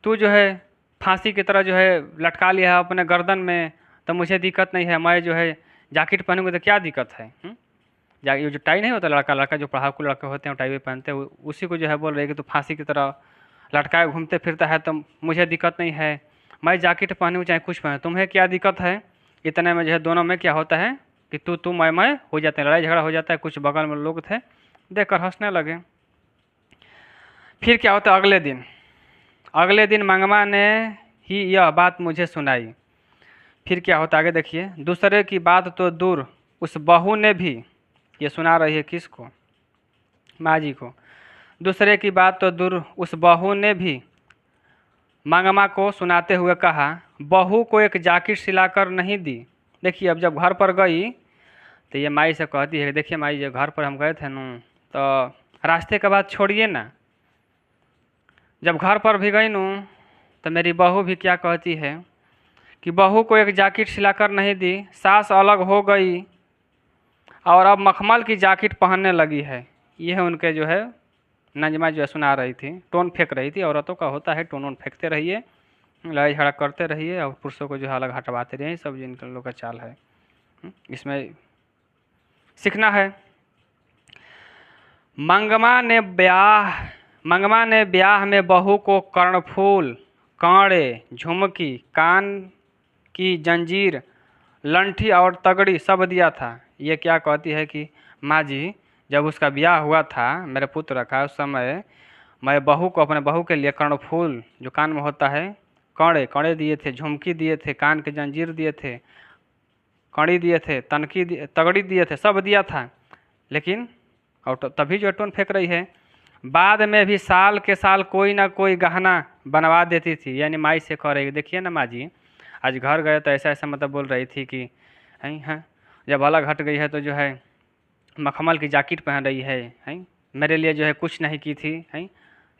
तू जो है फांसी की तरह जो है लटका लिया है अपने गर्दन में, तो मुझे दिक्कत नहीं है, मैं जो है जैकेट पहनूंगा तो क्या दिक्कत है। ये जो टाई नहीं होता, लड़का लड़का जो पढ़ाकू लड़के होते हैं टाई भी पहनते हैं, उसी को जो है बोल रहे हैं कि तू फांसी की तरह लटकाए घूमते फिरता है तो मुझे दिक्कत नहीं है, मैं जैकेट पहनूँ चाहे कुछ पहनूँ, तुम्हें क्या दिक्कत है। इतने में जो है दोनों में क्या होता है कि तू मैं हो जाते हैं, लड़ाई झगड़ा हो जाता है। कुछ बगल में लोग थे, देखकर हंसने लगे। फिर क्या होता है, अगले दिन मंगमा ने ही यह बात मुझे सुनाई। फिर क्या होता है आगे देखिए, दूसरे की बात तो दूर उस बहू ने भी, ये सुना रही है किसको, माँ जी को, दूसरे की बात तो दूर उस बहू ने भी मंगमा को सुनाते हुए कहा, बहू को एक जैकेट सिलाकर नहीं दी। देखिए अब जब घर पर गई तो ये माई से कहती है, देखिए माई जब घर पर हम गए थे नू, तो रास्ते के बाद छोड़िए ना, जब घर पर भी गई नू तो मेरी बहू भी क्या कहती है कि बहू को एक जैकेट सिलाकर नहीं दी, सास अलग हो गई और अब मखमल की जैकेट पहनने लगी है। यह उनके जो है नजमा जो है सुना रही थी, टोन फेंक रही थी। औरतों का होता है, टोन वोन फेंकते रहिए, लड़ाई झगड़ा करते रहिए और पुरुषों को जो है अलग हटवाते रहिए, सब जिन लोग का चाल है, इसमें सीखना है। मंगमा ने ब्याह में बहू को कर्णफूल, कांड़े, झुमकी, कान की जंजीर, लंठी और तगड़ी सब दिया था। ये क्या कहती है कि माँ जी, जब उसका ब्याह हुआ था मेरे पुत्र का, उस समय मैं बहू को, अपने बहू के लिए कर्णफूल जो कान में होता है, कांड़े दिए थे, झुमकी दिए थे, कान के जंजीर दिए थे, कड़ी दिए थे, तगड़ी दिए थे, सब दिया था। लेकिन और तभी जो टोन फेंक रही है, बाद में भी साल के साल कोई ना कोई गहना बनवा देती थी। यानी माई से कह रही, देखिए ना माँ जी, आज घर गए तो ऐसा ऐसा मतलब बोल रही थी कि हैं जब अलग हट गई है तो जो है मखमल की जैकेट पहन रही है, हैं मेरे लिए जो है कुछ नहीं की थी, हैं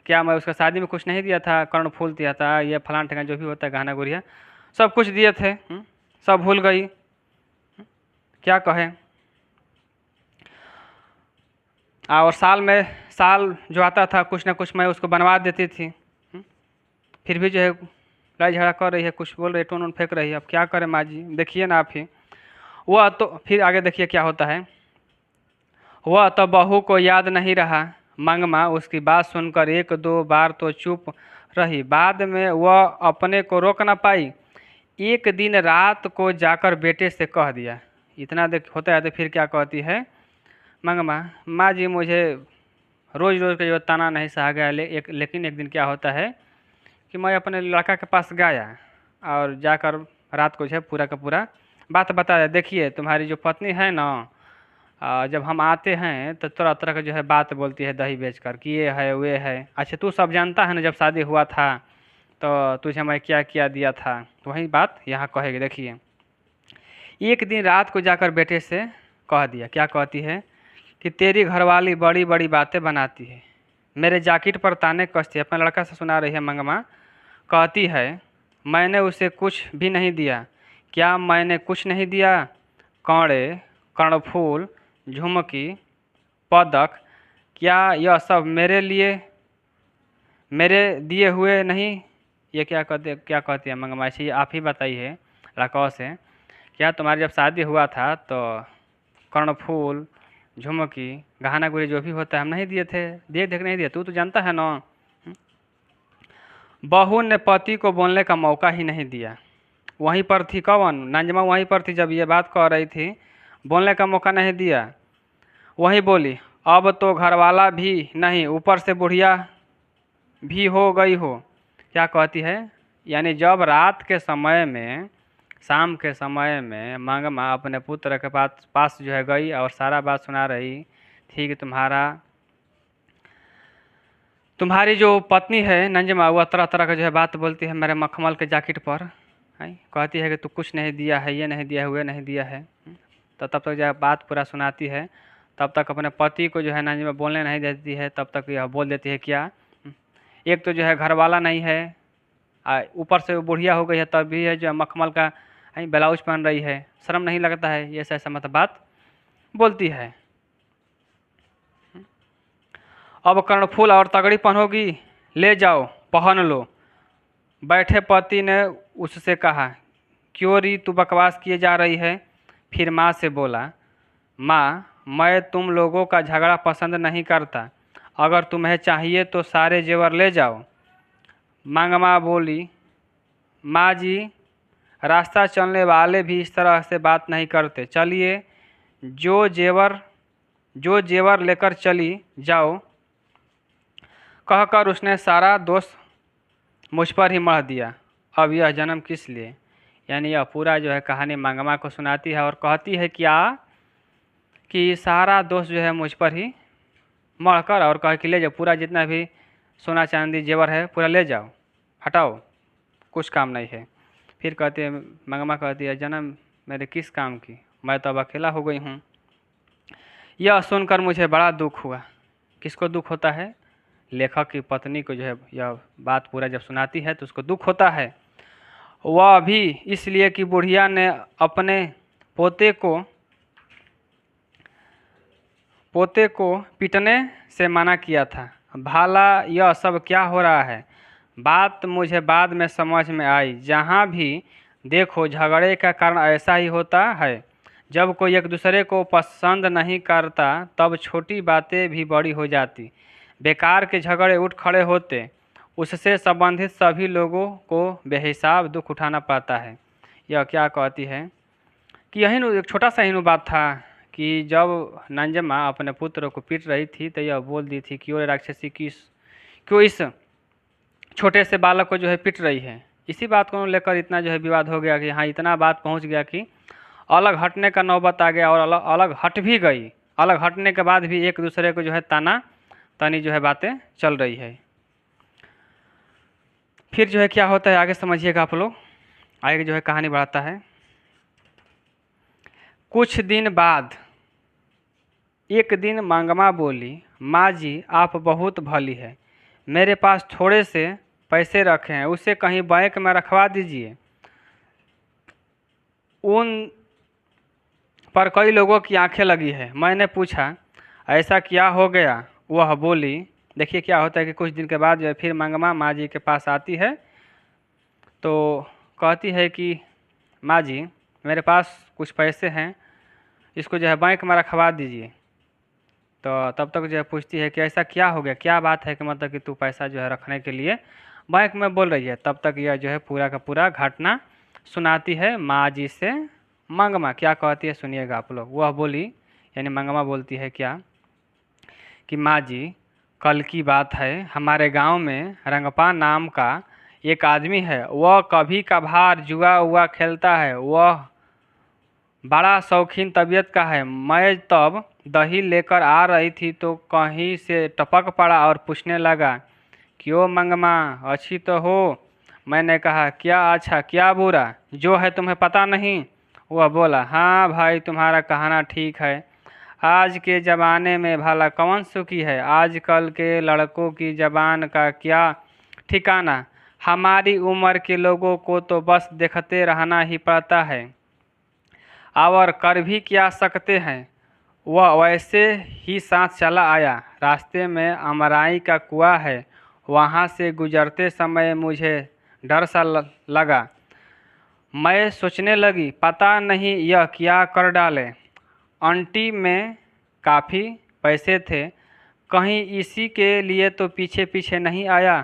क्या मैं उसका शादी में कुछ नहीं दिया था, कर्णफूल दिया था, ये फलान ठिकाना जो भी होता है गहना गुड़िया सब कुछ दिए थे, सब भूल गई, क्या कहे। और साल जो आता था कुछ ना कुछ मैं उसको बनवा देती थी, फिर भी जो है लड़ाई झगड़ा कर रही है, कुछ बोल रही है, टोन वोन फेंक रही है। अब क्या करें माँ जी, देखिए ना आप ही। वह तो फिर आगे देखिए क्या होता है, वह तो बहू को याद नहीं रहा। मंगमा उसकी बात सुनकर एक दो बार तो चुप रही, बाद में वह अपने को रोक न पाई, एक दिन रात को जाकर बेटे से कह दिया। इतना देख होता है तो फिर क्या कहती है मंगमा, माँ जी मुझे रोज़ रोज़ का जो ताना नहीं सहा गया, लेकिन एक दिन क्या होता है कि मैं अपने लड़का के पास गया और जाकर रात को जो है पूरा का पूरा बात बता दिया, देखिए तुम्हारी जो पत्नी है ना, जब हम आते हैं तो तरह तरह का जो है बात बोलती है दही बेच कर कि ये है वे है। अच्छा तू सब जानता है ना, जब शादी हुआ था तो तुझे मैं क्या क्या दिया था, तो वही बात यहाँ कहेगी। देखिए एक दिन रात को जाकर बेटे से कह दिया, क्या कहती है कि तेरी घरवाली बड़ी बड़ी बातें बनाती है, मेरे जैकेट पर ताने कसती है। अपने लड़का से सुना रही है मंगमा, कहती है मैंने उसे कुछ भी नहीं दिया। क्या मैंने कुछ नहीं दिया? कांड़े, कर्णफूल, झुमकी, पदक, क्या यह सब मेरे दिए हुए नहीं? ये क्या कहती है मंगमा, ऐसे आप ही बताइए लड़कों से, क्या तुम्हारी जब शादी हुआ था तो कर्णफूल, झुमकी, गहना गुड़ी जो भी होता है हम नहीं दिए थे? दिए थे कि नहीं दिए? तू तो जानता है ना। बहू ने पति को बोलने का मौका ही नहीं दिया। वहीं पर थी, कौन? नंजमा वहीं पर थी जब ये बात कह रही थी, बोलने का मौका नहीं दिया। वही बोली, अब तो घरवाला भी नहीं, ऊपर से बुढ़िया भी हो गई हो। क्या कहती है, यानी जब रात के समय में, शाम के समय में मंगमा अपने पुत्र के पास जो है गई और सारा बात सुना रही थी कि तुम्हारी जो पत्नी है नंजमा, वह तरह तरह का जो है बात बोलती है मेरे मखमल के जैकेट पर, है कहती है कि तू कुछ नहीं दिया है, ये नहीं दिया है, वो नहीं दिया है। तो तब तक जो है बात पूरा सुनाती है, तब तक अपने पति को जो है नंजमा बोलने नहीं देती है। तब तक यह बोल देती है क्या, एक तो जो है घर वाला नहीं है ऊपर से वो बुढ़िया हो गई है तब भी है जो है मखमल का ब्लाउज पहन रही है, शर्म नहीं लगता है, ये ऐसा मतलब बात बोलती है। अब कर्णफूल और तगड़ी पहनोगी, ले जाओ पहन लो। बैठे पति ने उससे कहा, क्यों री तू बकवास किए जा रही है। फिर माँ से बोला, माँ मैं तुम लोगों का झगड़ा पसंद नहीं करता, अगर तुम्हें चाहिए तो सारे जेवर ले जाओ। मंगमा बोली, माँ जी रास्ता चलने वाले भी इस तरह से बात नहीं करते, चलिए जो जेवर लेकर चली जाओ। कहकर उसने सारा दोष मुझ पर ही मढ़ दिया। अब यह जन्म किस लिए, यानी यह पूरा जो है कहानी मंगमा को सुनाती है और कहती है क्या कि सारा दोष जो है मुझ पर ही मढ़ कर और कह कि ले जाओ, पूरा जितना भी सोना चांदी जेवर है पूरा ले जाओ, हटाओ, कुछ काम नहीं है। फिर कहती है मंगमा, कहती है जन्म मेरे किस काम की, मैं तो अब अकेला हो गई हूँ। यह सुनकर मुझे बड़ा दुख हुआ। किसको दुख होता है, लेखक की पत्नी को जो है यह बात पूरा जब सुनाती है तो उसको दुख होता है। वह भी इसलिए कि बुढ़िया ने अपने पोते को पीटने से मना किया था। भाला यह सब क्या हो रहा है। बात मुझे बाद में समझ में आई, जहाँ भी देखो झगड़े का कारण ऐसा ही होता है। जब कोई एक दूसरे को पसंद नहीं करता तब छोटी बातें भी बड़ी हो जाती, बेकार के झगड़े उठ खड़े होते, उससे संबंधित सभी लोगों को बेहिसाब दुख उठाना पड़ता है। यह क्या कहती है कि यही एक छोटा सा ही बात था कि जब नंजमा अपने पुत्र को पीट रही थी तो यह बोल दी थी कि ओरे राक्षसी क्यों इस छोटे से बालक को जो है पीट रही है। इसी बात को लेकर इतना जो है विवाद हो गया कि हाँ इतना बात पहुंच गया कि अलग हटने का नौबत आ गया और अलग हट भी गई। अलग हटने के बाद भी एक दूसरे को जो है ताना तानी जो है बातें चल रही है। फिर जो है क्या होता है आगे समझिएगा आप लोग, आगे जो है कहानी बढ़ाता है। कुछ दिन बाद एक दिन मंगमा बोली, माँ जी आप बहुत भली है, मेरे पास थोड़े से पैसे रखे हैं, उसे कहीं बैंक में रखवा दीजिए। उन पर कई लोगों की आंखें लगी है। मैंने पूछा ऐसा क्या हो गया। वह बोली, देखिए क्या होता है कि कुछ दिन के बाद जो है फिर मंगमा माँ जी के पास आती है तो कहती है कि माँ जी मेरे पास कुछ पैसे हैं, इसको जो है बैंक में रखवा दीजिए। तो तब तक जो है पूछती है कि ऐसा क्या हो गया, क्या बात है कि मतलब कि तू पैसा जो है रखने के लिए बैंक में बोल रही है। तब तक यह जो है पूरा का पूरा घटना सुनाती है माँ जी से। मंगमा क्या कहती है सुनिएगा आप लोग। वह बोली, यानी मंगमा बोलती है क्या कि माँ जी कल की बात है, हमारे गांव में रंगपा नाम का एक आदमी है, वह कभी कभार जुआ हुआ खेलता है, वह बड़ा शौकीन तबीयत का है। मैं तब दही लेकर आ रही थी तो कहीं से टपक पड़ा और पूछने लगा, क्यों मंगमा अच्छी तो हो। मैंने कहा क्या अच्छा क्या बुरा, जो है तुम्हें पता नहीं। वह बोला, हाँ भाई तुम्हारा कहना ठीक है, आज के ज़माने में भला कौन सुखी है, आजकल के लड़कों की ज़बान का क्या ठिकाना। हमारी उम्र के लोगों को तो बस देखते रहना ही पड़ता है और कर भी क्या सकते हैं। वह वैसे ही साथ चला आया। रास्ते में अमराई का कुआं है, वहाँ से गुजरते समय मुझे डर सा लगा। मैं सोचने लगी पता नहीं यह क्या कर डाले। आंटी में काफ़ी पैसे थे, कहीं इसी के लिए तो पीछे पीछे नहीं आया।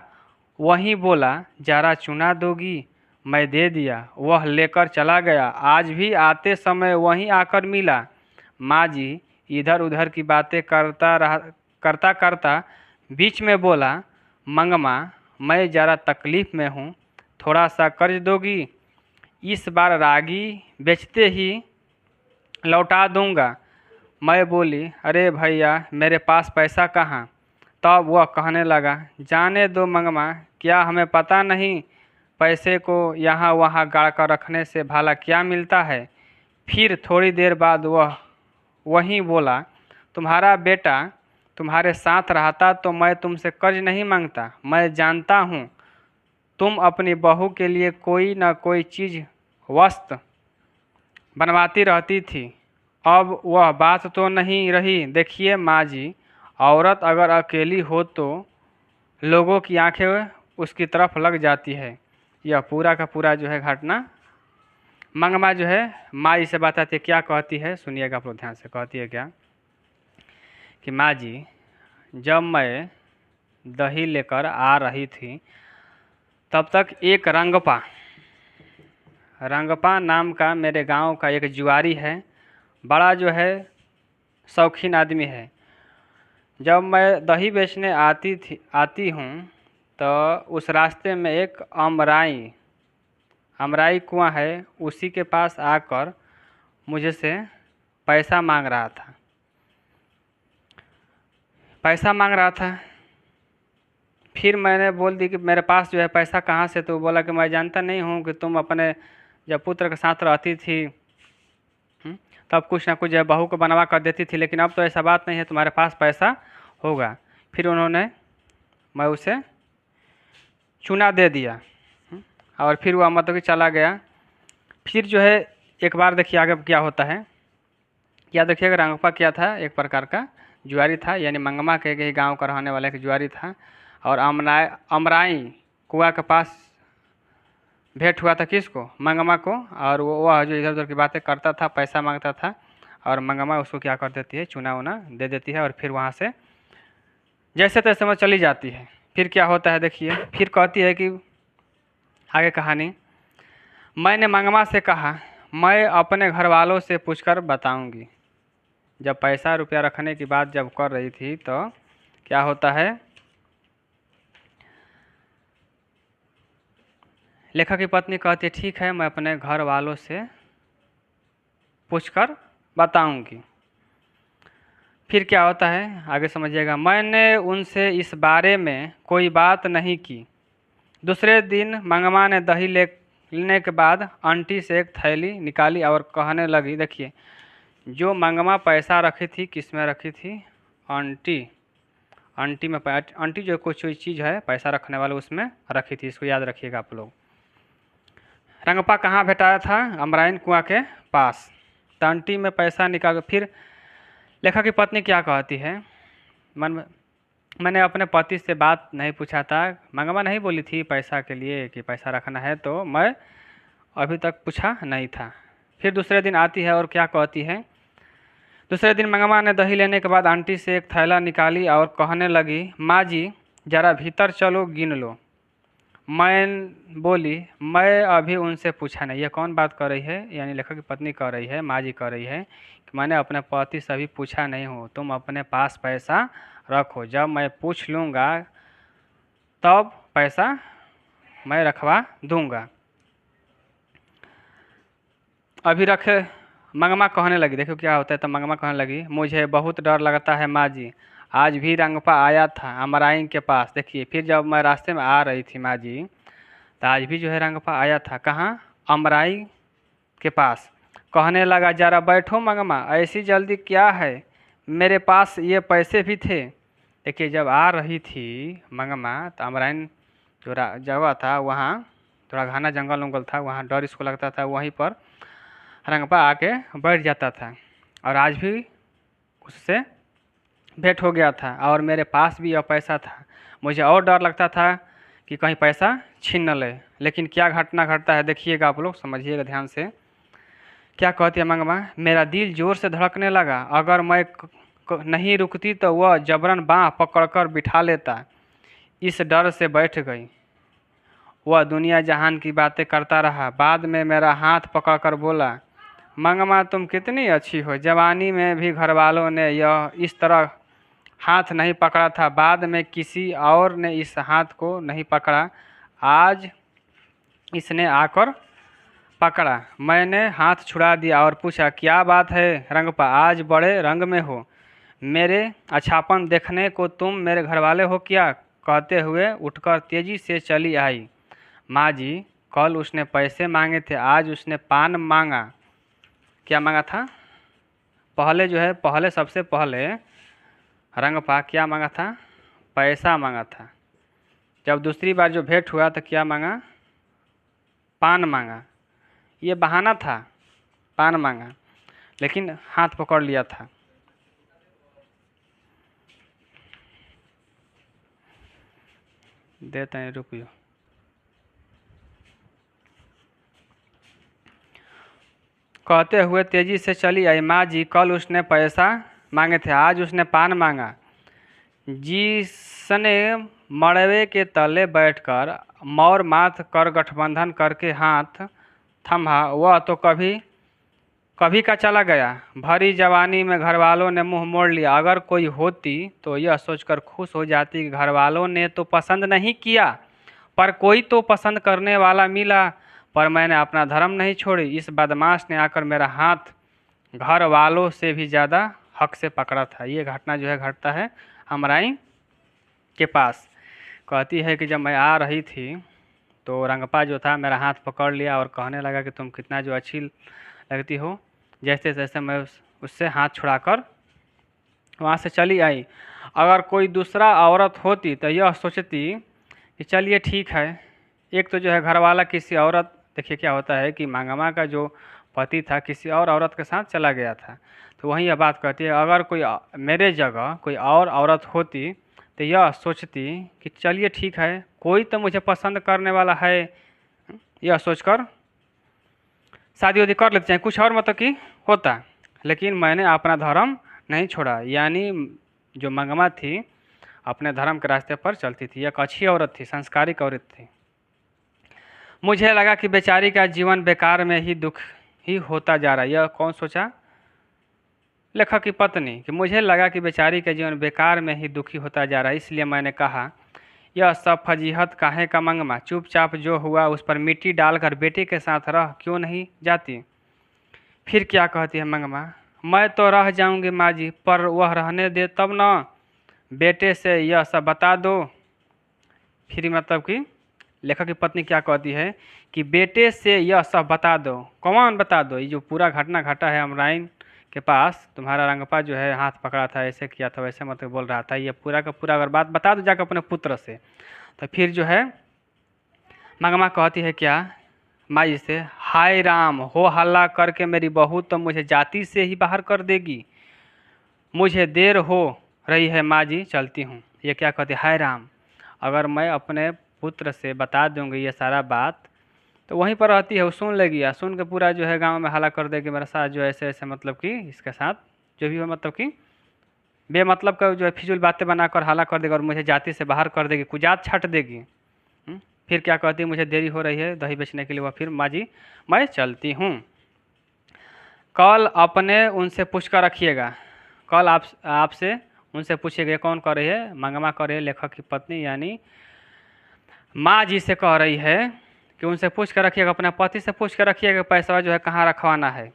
वहीं बोला जरा चुना दोगी, मैं दे दिया, वह लेकर चला गया। आज भी आते समय वहीं आकर मिला। माँ जी इधर उधर की बातें करता करता बीच में बोला, मंगमा मैं ज़रा तकलीफ़ में हूँ, थोड़ा सा कर्ज दोगी, इस बार रागी बेचते ही लौटा दूंगा। मैं बोली, अरे भैया मेरे पास पैसा कहाँ। तब वह कहने लगा, जाने दो मंगमा, क्या हमें पता नहीं पैसे को यहाँ वहाँ गाड़ कर रखने से भला क्या मिलता है। फिर थोड़ी देर बाद वह वहीं बोला, तुम्हारा बेटा तुम्हारे साथ रहता तो मैं तुमसे कर्ज नहीं मांगता, मैं जानता हूँ तुम अपनी बहू के लिए कोई न कोई चीज़ वस्तु बनवाती रहती थी। अब वह बात तो नहीं रही। देखिए माँ जी, औरत अगर अकेली हो तो लोगों की आंखें उसकी तरफ लग जाती है। यह पूरा का पूरा जो है घटना मंगमा जो है माँ से बताती है। क्या कहती है सुनिएगा आप लोग ध्यान से। कहती है क्या कि माँ जी, जब मैं दही लेकर आ रही थी तब तक एक रंगपा नाम का मेरे गांव का एक जुआरी है। बड़ा जो है शौकीन आदमी है। जब मैं दही बेचने आती हूँ तो उस रास्ते में एक अमराई कुआं है, उसी के पास आकर मुझे से पैसा मांग रहा था। फिर मैंने बोल दी कि मेरे पास जो है पैसा कहाँ से। तो बोला कि मैं जानता नहीं हूँ कि तुम अपने जब पुत्र के साथ रहती थी तब कुछ ना कुछ बहू को बनवा कर देती थी, लेकिन अब तो ऐसा बात नहीं है, तुम्हारे पास पैसा होगा। फिर मैं उसे चूना दे दिया और फिर वह मतलब कि चला गया। फिर जो है एक बार देखिए आगे क्या होता है। क्या देखिएगा, रंगपा क्या था, एक प्रकार का जुआरी था, यानी मंगमा के गांव का रहने वाला एक जुआरी था। और अमराई कुआं के पास भेंट हुआ था किसको, मंगमा को। और वह जो इधर उधर की बातें करता था, पैसा मांगता था, और मंगमा उसको क्या कर देती है, चूना वूना दे देती है। और फिर वहाँ से जैसे तैसे में चली जाती है। फिर क्या होता है देखिए, फिर कहती है कि आगे कहानी, मैंने मंगमा से कहा मैं अपने घर वालों से पूछकर बताऊंगी। जब पैसा रुपया रखने की बात जब कर रही थी तो क्या होता है, लेखक की पत्नी कहती है ठीक है, मैं अपने घर वालों से पूछकर बताऊंगी। फिर क्या होता है आगे समझिएगा, मैंने उनसे इस बारे में कोई बात नहीं की। दूसरे दिन मंगमा ने दही लेने के बाद आंटी से एक थैली निकाली और कहने लगी, देखिए जो मंगमा पैसा रखी थी किस में रखी थी, आंटी में, आंटी जो कुछ चीज़ है पैसा रखने वाले उसमें रखी थी। इसको याद रखिएगा आप लोग। रंगपा कहाँ भेटाया था, अमराइन कुआं के पास। तो आंटी में पैसा निकाल। फिर लेखक की पत्नी क्या कहती है, मैंने अपने पति से बात नहीं पूछा था, मंगमा नहीं बोली थी पैसा के लिए कि पैसा रखना है, तो मैं अभी तक पूछा नहीं था। फिर दूसरे दिन आती है और क्या कहती है, दूसरे दिन मंगमा ने दही लेने के बाद आंटी से एक थैला निकाली और कहने लगी, माँ जी ज़रा भीतर चलो गिन लो। मैं बोली मैं अभी उनसे पूछा नहीं। ये कौन बात कर रही है, यानी लेखक की पत्नी कह रही है, माँ जी कह रही है कि मैंने अपने पति से अभी पूछा नहीं हूँ, तुम अपने पास पैसा रखो, जब मैं पूछ लूँगा तब पैसा मैं रखवा दूँगा। अभी रखे। मंगमा कहने लगी, देखो क्या होता है। तो मंगमा कहने लगी, मुझे बहुत डर लगता है माँ जी, आज भी रंगपा आया था अमराइन के पास। देखिए फिर जब मैं रास्ते में आ रही थी माँ जी, तो आज भी जो है रंगपा आया था। कहाँ, अमराई के पास। कहने लगा, जरा बैठो मंगमा, ऐसी जल्दी क्या है, मेरे पास ये पैसे भी थे। देखिए जब आ रही थी मंगमा तो अमराइन जो जगह था वहाँ थोड़ा घना जंगल उंगल था, वहाँ डर इसको लगता था, वहीं पर रंगपा आके बैठ जाता था। और आज भी उससे भेंट हो गया था और मेरे पास भी यह पैसा था। मुझे और डर लगता था कि कहीं पैसा छीन न ले। लेकिन क्या घटना घटता है देखिएगा आप लोग, समझिएगा ध्यान से। क्या कहती है मंगमा, मेरा दिल जोर से धड़कने लगा, अगर मैं नहीं रुकती तो वह जबरन बाँह पकड़कर बिठा लेता। इस डर से बैठ गई। वह दुनिया जहान की बातें करता रहा। बाद में मेरा हाथ पकड़कर बोला, मंगमा तुम कितनी अच्छी हो, जवानी में भी घर वालों ने यह इस तरह हाथ नहीं पकड़ा था, बाद में किसी और ने इस हाथ को नहीं पकड़ा, आज इसने आकर पकड़ा। मैंने हाथ छुड़ा दिया और पूछा, क्या बात है रंगपा, आज बड़े रंग में हो, मेरे अच्छापन देखने को तुम मेरे घर वाले हो क्या। कहते हुए उठकर तेजी से चली आई। माँ जी कल उसने पैसे मांगे थे, आज उसने पान मांगा। क्या मांगा था, पहले जो है, पहले सबसे पहले रंगपा क्या मांगा था, पैसा मांगा था। जब दूसरी बार जो भेंट हुआ तो क्या मांगा? पान मांगा। ये बहाना था, पान मांगा, लेकिन हाथ पकड़ लिया था। देते हैं, रुकिए। कहते हुए तेजी से चली आई। माँ जी, कल उसने पैसा मांगे थे, आज उसने पान मांगा। जिसने मड़वे के तले बैठकर मौर माथ कर गठबंधन करके हाथ थमा, वह तो कभी कभी का चला गया। भरी जवानी में घर वालों ने मुंह मोड़ लिया। अगर कोई होती तो यह सोचकर खुश हो जाती कि घर वालों ने तो पसंद नहीं किया, पर कोई तो पसंद करने वाला मिला। पर मैंने अपना धर्म नहीं छोड़ी। इस बदमाश ने आकर मेरा हाथ घर वालों से भी ज़्यादा हक से पकड़ा था। ये घटना जो है घटता है हमराई के पास। कहती है कि जब मैं आ रही थी तो रंगपा जो था मेरा हाथ पकड़ लिया और कहने लगा कि तुम कितना जो अच्छी लगती हो। जैसे जैसे मैं उससे हाथ छुड़ाकर वहाँ से चली आई। अगर कोई दूसरा औरत होती तो यह सोचती कि चलिए ठीक है। एक तो जो है घरवाला किसी औरत, देखिए क्या होता है कि मंगमा का जो पति था किसी और औरत के साथ चला गया था, तो वहीं यह बात कहती है अगर कोई मेरे जगह कोई और औरत होती तो यह सोचती कि चलिए ठीक है, कोई तो मुझे पसंद करने वाला है। यह सोचकर शादी वादी कर लेते हैं, कुछ और मतलब कि होता। लेकिन मैंने अपना धर्म नहीं छोड़ा। यानी जो मंगमा थी अपने धर्म के रास्ते पर चलती थी। एक अच्छी औरत थी, संस्कारिक औरत थी। मुझे लगा कि बेचारी का जीवन बेकार में ही दुख ही होता जा रहा है। यह कौन सोचा? लेखक की पत्नी। कि मुझे लगा कि बेचारी का जीवन बेकार में ही दुखी होता जा रहा है, इसलिए मैंने कहा यह सब फजीहत काहे का मंगमा, चुपचाप जो हुआ उस पर मिट्टी डालकर बेटे के साथ रह क्यों नहीं जाती। फिर क्या कहती है मंगमा? मैं तो रह जाऊंगी माँ जी, पर वह रहने दे तब न। बेटे से यह सब बता दो। फिर मतलब कि लेखक की पत्नी क्या कहती है कि बेटे से यह सब बता दो। कौन बता दो? ये जो पूरा घटना घटा है अमराइन के पास, तुम्हारा रंगपा जो है हाथ पकड़ा था, ऐसे किया था, वैसे मतलब बोल रहा था, ये पूरा का पूरा अगर बात बता दो जाकर अपने पुत्र से। तो फिर जो है मंगमा कहती है क्या माँ से, हाय राम, हो हल्ला करके मेरी बहू तो मुझे जाति से ही बाहर कर देगी। मुझे देर हो रही है माँ जी, चलती हूँ। ये क्या कहती है? हाय राम, अगर मैं अपने पुत्र से बता दूंगी ये सारा बात तो वहीं पर रहती है, वो सुन लेगी, या सुन के पूरा जो है गांव में हल्ला कर देगी मेरे साथ जो ऐसे ऐसे मतलब कि इसके साथ जो भी हो मतलब कि बेमतलब का जो है फिजूल बातें बनाकर हल्ला कर देगी और मुझे जाति से बाहर कर देगी, कुजात छाट देगी। फिर क्या कहती है? मुझे देरी हो रही है दही बेचने के लिए। वह फिर माँ जी मैं चलती हूँ, कल अपने उनसे पूछ कर रखिएगा। कल आपसे उनसे पूछिएगा। कौन कर रही है? मंगमा कर रही है, लेखक की पत्नी यानी माँ जी से कह रही है कि उनसे पूछ कर रखिएगा, अपने पति से पूछ कर रखिएगा पैसा जो है कहाँ रखवाना है।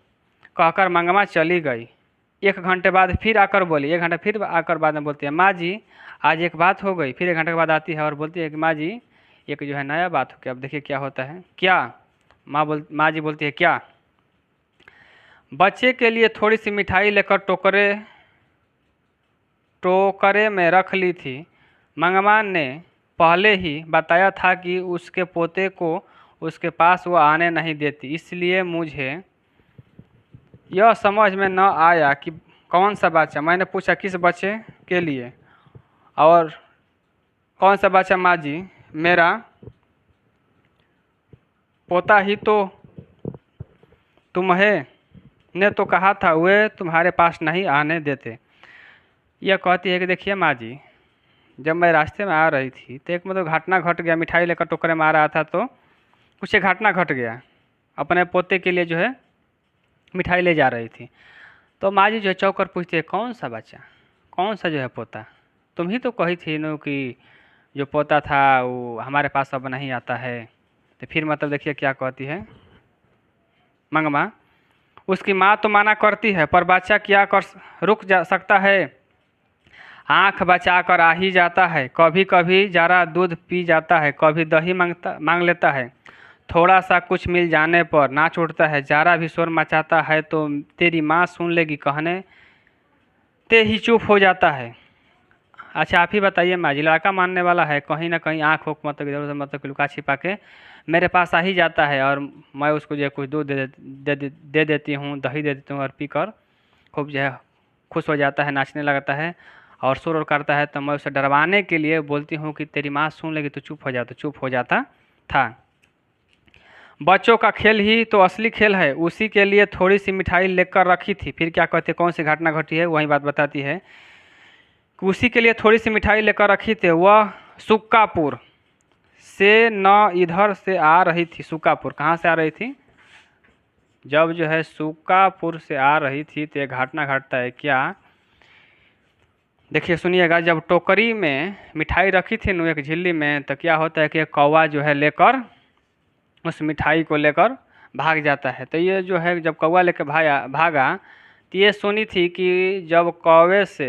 कहकर मंगमा चली गई। 1 घंटे बाद फिर आकर बोली, 1 घंटे फिर आकर बाद में बोलती है माँ जी आज एक बात हो गई। फिर 1 घंटे के बाद आती है और बोलती है कि माँ जी एक जो है नया बात हो गया। अब देखिए क्या होता है। क्या? माँ जी बोलती है क्या? बच्चे के लिए थोड़ी सी मिठाई लेकर टोकरे में रख ली थी। मंगमा ने पहले ही बताया था कि उसके पोते को उसके पास वो आने नहीं देती, इसलिए मुझे यह समझ में न आया कि कौन सा बच्चा। मैंने पूछा किस बच्चे के लिए? और कौन सा बच्चा माँ जी? मेरा पोता ही तो तुम्हें ने तो कहा था वे तुम्हारे पास नहीं आने देते। यह कहती है कि देखिए माँ जी, जब मैं रास्ते में आ रही थी तो एक मतलब घटना घट गया। मिठाई लेकर टोकरे में आ रहा था तो कुछ एक घटना घट गया। अपने पोते के लिए जो है मिठाई ले जा रही थी, तो माँ जी जो है चौक कर पूछती है कौन सा बच्चा, कौन सा जो है पोता? तुम ही तो कही थी नो कि जो पोता था वो हमारे पास अब नहीं आता है। तो फिर मतलब देखिए क्या कहती है मंगमा, उसकी माँ तो मना करती है पर बच्चा क्या कर रुक जा सकता है। आँख बचा कर आ ही जाता है। कभी कभी जरा दूध पी जाता है, कभी दही मांग लेता है। थोड़ा सा कुछ मिल जाने पर नाच उठता है। जरा भी शोर मचाता है तो तेरी माँ सुन लेगी कहने ते ही चुप हो जाता है। अच्छा आप ही बताइए माँ जी, लड़का मानने वाला है, कहीं ना कहीं आँख वोख मतलब इधर उधर मतलब कि लुका छिपा के मेरे पास आ ही जाता है, और मैं उसको जो है कुछ दूध दे देती हूँ, दही दे देती हूँ, और पीकर खूब जो है खुश हो जाता है, नाचने लगता है और शोर और करता है। तो मैं उसे डरवाने के लिए बोलती हूँ कि तेरी माँ सुन लेगी तो चुप हो जा, तो चुप हो जाता था। बच्चों का खेल ही तो असली खेल है, उसी के लिए थोड़ी सी मिठाई लेकर रखी थी। फिर क्या कहते, कौन सी घटना घटी है वही बात बताती है कि उसी के लिए थोड़ी सी मिठाई लेकर रखी थी। वह सुक्कापुर से न इधर से आ रही थी। सुक्कापुर कहाँ से आ रही थी? जब जो है सुक्कापुर से आ रही थी तो एक घटना घटता है क्या, देखिए सुनिएगा। जब टोकरी में मिठाई रखी थी न एक झिल्ली में, तो क्या होता है कि एक कौवा जो है लेकर उस मिठाई को लेकर भाग जाता है। तो ये जो है जब कौवा लेकर भागा तो ये सुनी थी कि जब कौवे से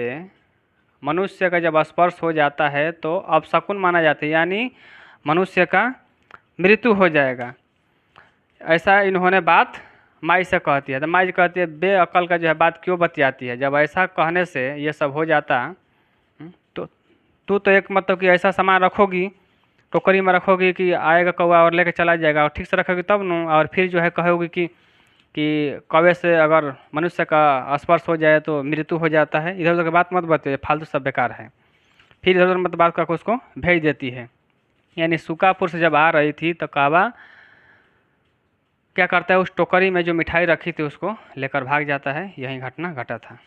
मनुष्य का जब स्पर्श हो जाता है तो अपशकुन माना जाता है, यानी मनुष्य का मृत्यु हो जाएगा। ऐसा इन्होंने बात माई से कहती है। तो माई कहती है बेअकल का जो है बात क्यों बतियाती है, जब ऐसा कहने से ये सब हो जाता तो तू तो एक मतलब कि ऐसा सामान रखोगी, टोकरी में रखोगी कि आएगा कौवा और लेके चला जाएगा, और ठीक से रखोगी तब न, और फिर जो है कहोगी कि कौवे से अगर मनुष्य का स्पर्श हो जाए तो मृत्यु हो जाता है। इधर उधर की बात मत बताइए, फालतू सब बेकार है। फिर इधर उधर मत बात करके उसको भेज देती है। यानी सुकापुर से जब आ रही थी तो कौवा क्या करता है, उस टोकरी में जो मिठाई रखी थी उसको लेकर भाग जाता है। यही घटना घटा था।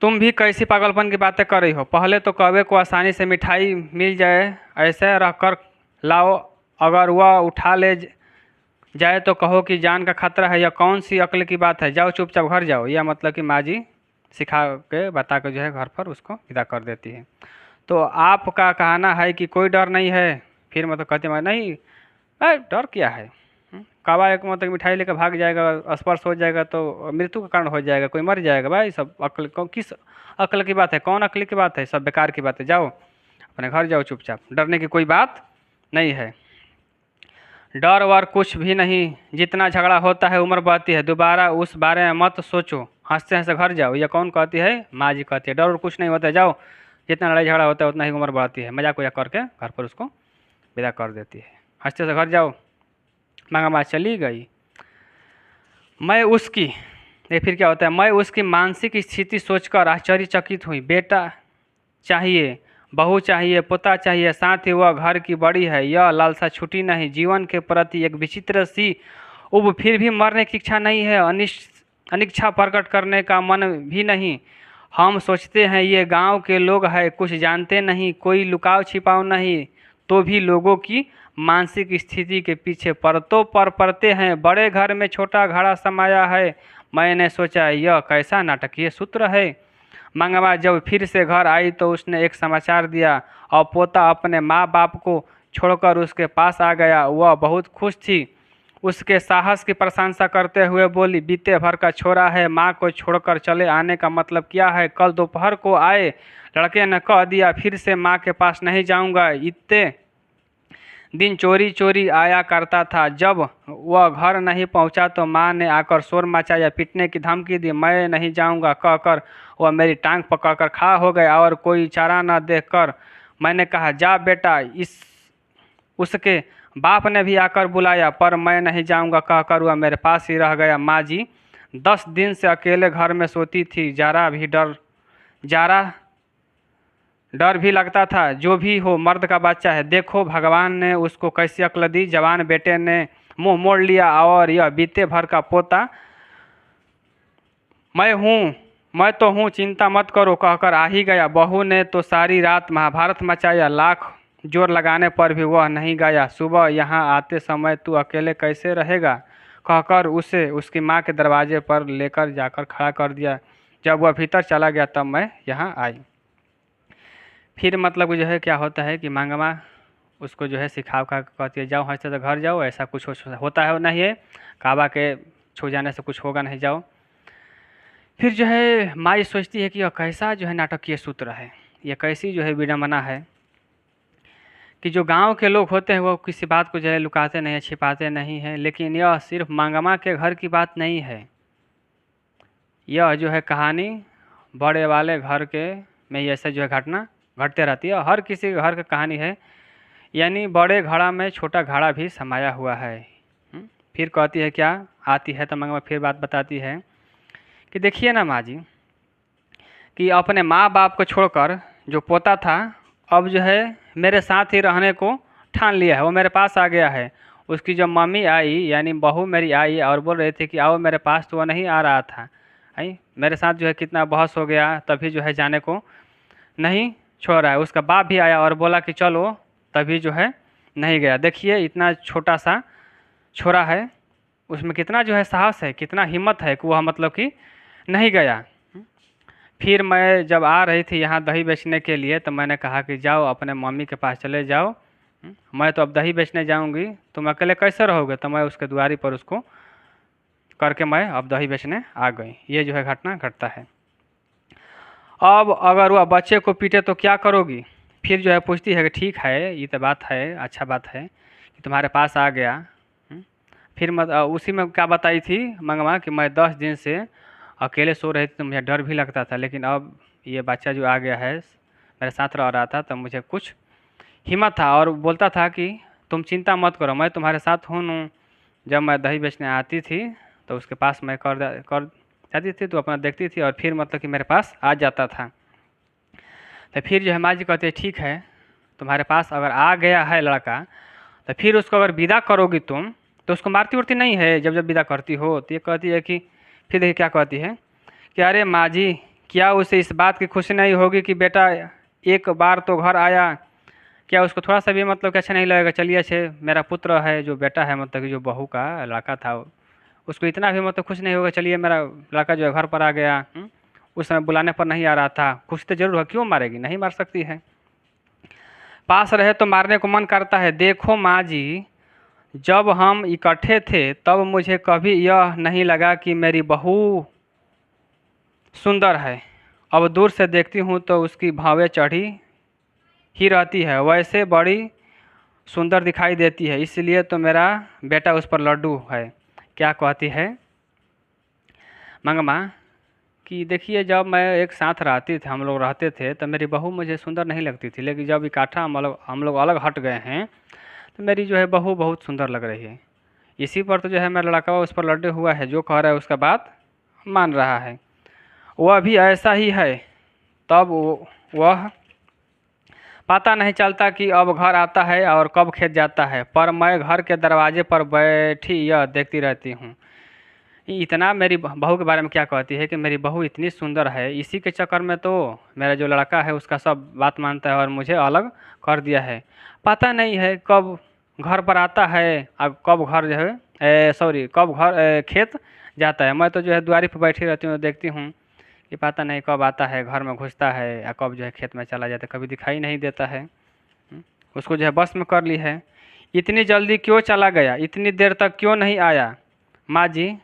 तुम भी कैसी पागलपन की बातें कर रही हो? पहले तो कौवे को आसानी से मिठाई मिल जाए ऐसे रख कर लाओ, अगर वह उठा ले जाए तो कहो कि जान का खतरा है। या कौन सी अक्ल की बात है, जाओ चुपचाप घर जाओ। या मतलब कि माँ जी सिखा के बता के जो है घर पर उसको विदा कर देती है। तो आपका कहना है कि कोई डर नहीं है? फिर मतलब कहते मैं नहीं, डर क्या है? कौवा एक मतलब मिठाई लेकर भाग जाएगा, स्पर्श हो जाएगा तो मृत्यु का कारण हो जाएगा, कोई मर जाएगा। भाई सब अक्ल किस अक्ल की बात है, कौन अक्ल की बात है? सब बेकार की बात है। जाओ अपने घर जाओ चुपचाप, डरने की कोई बात नहीं है। डर वर कुछ भी नहीं, जितना झगड़ा होता है उम्र बढ़ती है, दोबारा उस बारे में मत सोचो, हंसते हंसते घर जाओ। ये कौन कहती है? माँ जी कहती है। डर और कुछ नहीं होता है, जाओ। जितना लड़ाई झगड़ा होता है उतना ही उम्र बढ़ती है। मजाक वजाक करके घर पर उसको विदा कर देती है। हंसते से घर जाओ। मंगम्मा चली गई। मैं उसकी, ये फिर क्या होता है, मैं उसकी मानसिक स्थिति सोचकर आश्चर्यचकित हुई। बेटा चाहिए, बहू चाहिए, पोता चाहिए, साथ ही वह घर की बड़ी है। यह लालसा छूटी नहीं, जीवन के प्रति एक विचित्र सी उब। फिर भी मरने की इच्छा नहीं है, अनिच्छा प्रकट करने का मन भी नहीं। हम सोचते हैं ये गांव के लोग हैं, कुछ जानते नहीं, कोई लुकाव छिपाव नहीं, तो भी लोगों की मानसिक स्थिति के पीछे परतों पर पड़ते हैं। बड़े घर में छोटा घड़ा समाया है। मैंने सोचा यह कैसा नाटकीय सूत्र है। मंगवा जब फिर से घर आई तो उसने एक समाचार दिया, और पोता अपने माँ बाप को छोड़कर उसके पास आ गया। वह बहुत खुश थी। उसके साहस की प्रशंसा करते हुए बोली, बीते भर का छोरा है, माँ को छोड़कर चले आने का मतलब क्या है? कल दोपहर को आए। लड़के ने कह दिया, फिर से माँ के पास नहीं जाऊँगा। इतने दिन चोरी चोरी आया करता था। जब वह घर नहीं पहुंचा तो माँ ने आकर शोर मचाया, पीटने की धमकी दी। मैं नहीं जाऊंगा कहकर वह मेरी टांग पकड़कर खड़ा हो गया, और कोई चारा न देखकर मैंने कहा जा बेटा। उसके बाप ने भी आकर बुलाया, पर मैं नहीं जाऊंगा कहकर वह मेरे पास ही रह गया। माँ जी 10 दिन से अकेले घर में सोती थी। जारा डर भी लगता था। जो भी हो मर्द का बच्चा है, देखो भगवान ने उसको कैसी अक्ल दी। जवान बेटे ने मुंह मोड़ लिया, और यह बीते भर का पोता मैं तो हूँ, चिंता मत करो कहकर आ ही गया। बहू ने तो सारी रात महाभारत मचाया, लाख जोर लगाने पर भी वह नहीं गया। सुबह यहाँ आते समय तू अकेले कैसे रहेगा कहकर उसे उसकी माँ के दरवाजे पर लेकर जाकर खड़ा कर दिया। जब वह भीतर चला गया तब मैं यहाँ आई। फिर मतलब जो है क्या होता है कि मंगमा उसको जो है सिखाव का कहती है, जाओ हंसते तो घर जाओ, ऐसा कुछ होता है नहीं है, कौवा के छू जाने से कुछ होगा नहीं, जाओ। फिर जो है माँ सोचती है कि यह कैसा जो है नाटकीय सूत्र है, यह कैसी जो है विडम्बना है कि जो गांव के लोग होते हैं वो किसी बात को जो है लुकाते नहीं है, छिपाते नहीं हैं। लेकिन यह सिर्फ मंगमा के घर की बात नहीं है, यह जो है कहानी बड़े वाले घर के में ही ऐसा जो है घटना घटते रहती है। हर किसी के घर की कहानी है, यानी बड़े घड़ा में छोटा घड़ा भी समाया हुआ है। फिर कहती है क्या, आती है तो मंगमा फिर बात बताती है कि देखिए ना माँ जी, कि अपने माँ बाप को छोड़कर जो पोता था अब जो है मेरे साथ ही रहने को ठान लिया है, वो मेरे पास आ गया है। उसकी जो मम्मी आई यानी बहू मेरी आई और बोल रही थी कि आओ मेरे पास, तो वो नहीं आ रहा था। आई मेरे साथ जो है कितना बहस हो गया, तभी जो है जाने को नहीं छोड़ रहा है। उसका बाप भी आया और बोला कि चलो, तभी जो है नहीं गया। देखिए इतना छोटा सा छोरा है, उसमें कितना जो है साहस है, कितना हिम्मत है कि वह मतलब कि नहीं गया। फिर मैं जब आ रही थी यहाँ दही बेचने के लिए तो मैंने कहा कि जाओ अपने मम्मी के पास चले जाओ, मैं तो अब दही बेचने जाऊँगी, तुम अकेले कैसे रहोगे। तो मैं उसके द्वारी पर उसको करके मैं अब दही बेचने आ गई। ये जो है घटना घटता है। अब अगर वह बच्चे को पीटे तो क्या करोगी। फिर जो है पूछती है कि ठीक है, ये तो बात है, अच्छा बात है कि तुम्हारे पास आ गया। फिर उसी में क्या बताई थी मंगमा कि मैं 10 दिन से अकेले सो रही थी तो मुझे डर भी लगता था, लेकिन अब ये बच्चा जो आ गया है मेरे साथ रह रहा था तो मुझे कुछ हिम्मत था और बोलता था कि तुम चिंता मत करो, मैं तुम्हारे साथ हूँ। जब मैं दही बेचने आती थी तो उसके पास मैं कर जाती थी, तो अपना देखती थी और फिर मतलब कि मेरे पास आ जाता था। तो फिर जो है माँ जी कहते हैं ठीक है, तुम्हारे पास अगर आ गया है लड़का तो फिर उसको अगर विदा करोगी तुम तो उसको मारती उड़ती नहीं है जब जब विदा करती हो। तो ये कहती है कि, फिर देखिए क्या कहती है कि अरे माँ जी, क्या उसे इस बात की खुशी नहीं होगी कि बेटा एक बार तो घर आया, क्या उसको थोड़ा सा भी मतलब कि अच्छा नहीं लगेगा। चलिए अच्छे मेरा पुत्र है, जो बेटा है मतलब कि जो बहू का लड़का था, उसको इतना भी मतलब खुश नहीं होगा, चलिए मेरा लड़का जो है घर पर आ गया। उस समय बुलाने पर नहीं आ रहा था, खुश तो जरूर है, क्यों मारेगी, नहीं मार सकती है। पास रहे तो मारने को मन करता है। देखो माँ जी, जब हम इकट्ठे थे तब मुझे कभी यह नहीं लगा कि मेरी बहू सुंदर है। अब दूर से देखती हूँ तो उसकी भावें चढ़ी ही रहती है, वैसे बड़ी सुंदर दिखाई देती है, इसलिए तो मेरा बेटा उस पर लड्डू है। क्या कहती है मंगमा कि देखिए जब मैं एक साथ रहती थे, हम लोग रहते थे, तो मेरी बहू मुझे सुंदर नहीं लगती थी, लेकिन जब इकट्ठा हम लोग अलग हट गए हैं तो मेरी जो है बहू बहुत सुंदर लग रही है। इसी पर तो जो है मेरा लड़का उस पर लड्डू हुआ है, जो कह रहा है उसका बात मान रहा है। वह भी ऐसा ही है। तब वह पता नहीं चलता कि अब घर आता है और कब खेत जाता है, पर मैं घर के दरवाजे पर बैठी यह देखती रहती हूँ। इतना मेरी बहू के बारे में क्या कहती है कि मेरी बहू इतनी सुंदर है, इसी के चक्कर में तो मेरा जो लड़का है उसका सब बात मानता है और मुझे अलग कर दिया है। पता नहीं है कब घर पर आता है और कब घर जो है सॉरी कब घर खेत जाता है। मैं तो जो है द्वारी पर बैठी रहती हूँ, देखती हूँ कि पता नहीं कब आता है, घर में घुसता है या कब जो है खेत में चला जाता है, कभी दिखाई नहीं देता है। उसको जो है बस में कर ली है। इतनी जल्दी क्यों चला गया, इतनी देर तक क्यों नहीं आया। माँ जी,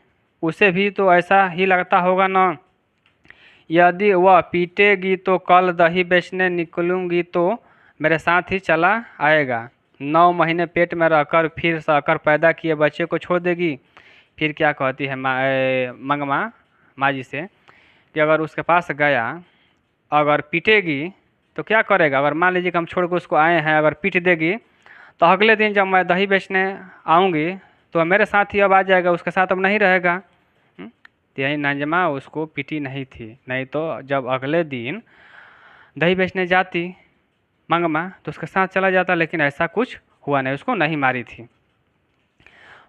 उसे भी तो ऐसा ही लगता होगा ना। यदि वह पीटेगी तो कल दही बेचने निकलूंगी तो मेरे साथ ही चला आएगा। 9 महीने पेट में रहकर फिर सहकर पैदा किए बच्चे को छोड़ देगी। फिर क्या कहती है मंगमा माँ जी से कि अगर उसके पास गया, अगर पीटेगी तो क्या करेगा। अगर मान लीजिए कि हम छोड़ के उसको आए हैं, अगर पीट देगी तो अगले दिन जब मैं दही बेचने आऊँगी तो मेरे साथ ही अब आ जाएगा, उसके साथ अब नहीं रहेगा। तो यही नंजमा उसको पीटी नहीं थी, नहीं तो जब अगले दिन दही बेचने जाती मंगमा तो उसके साथ चला जाता, लेकिन ऐसा कुछ हुआ नहीं, उसको नहीं मारी थी।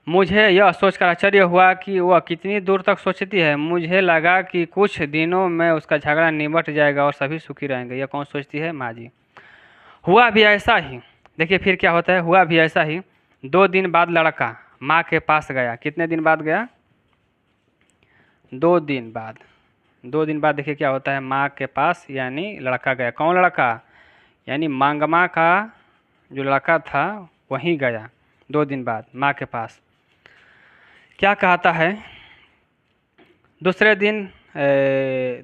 मुझे यह सोचकर आश्चर्य हुआ कि वह कितनी दूर तक सोचती है। मुझे लगा कि कुछ दिनों में उसका झगड़ा निबट जाएगा और सभी सुखी रहेंगे। यह कौन सोचती है, माँ जी। हुआ भी ऐसा ही। देखिए फिर क्या होता है, हुआ भी ऐसा ही। 2 दिन बाद लड़का माँ के पास गया। कितने दिन बाद गया, 2 दिन बाद। 2 दिन बाद देखिए क्या होता है, माँ के पास यानी लड़का गया। कौन लड़का, यानी मंगमा का जो लड़का था वहीं गया 2 दिन बाद माँ के पास। क्या कहता है, दूसरे दिन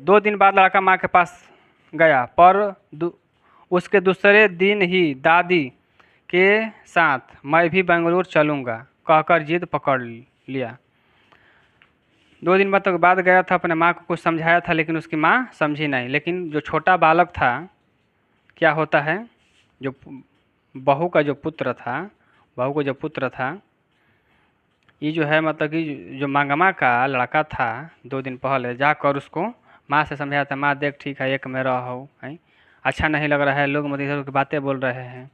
2 दिन बाद लड़का माँ के पास गया, पर उसके दूसरे दिन ही दादी के साथ मैं भी बेंगलुरु चलूँगा कहकर जिद पकड़ लिया। 2 दिन बाद गया था, अपने माँ को कुछ समझाया था, लेकिन उसकी माँ समझी नहीं। लेकिन जो छोटा बालक था, क्या होता है, जो बहू का जो पुत्र था, बहू को जो पुत्र था, ये जो है मतलब कि जो मंगमा का लड़का था, 2 दिन पहले जाकर उसको माँ से समझाया था, माँ देख ठीक है, एक में रहो, है अच्छा नहीं लग रहा है, लोग मतलब इधर की बातें बोल रहे हैं।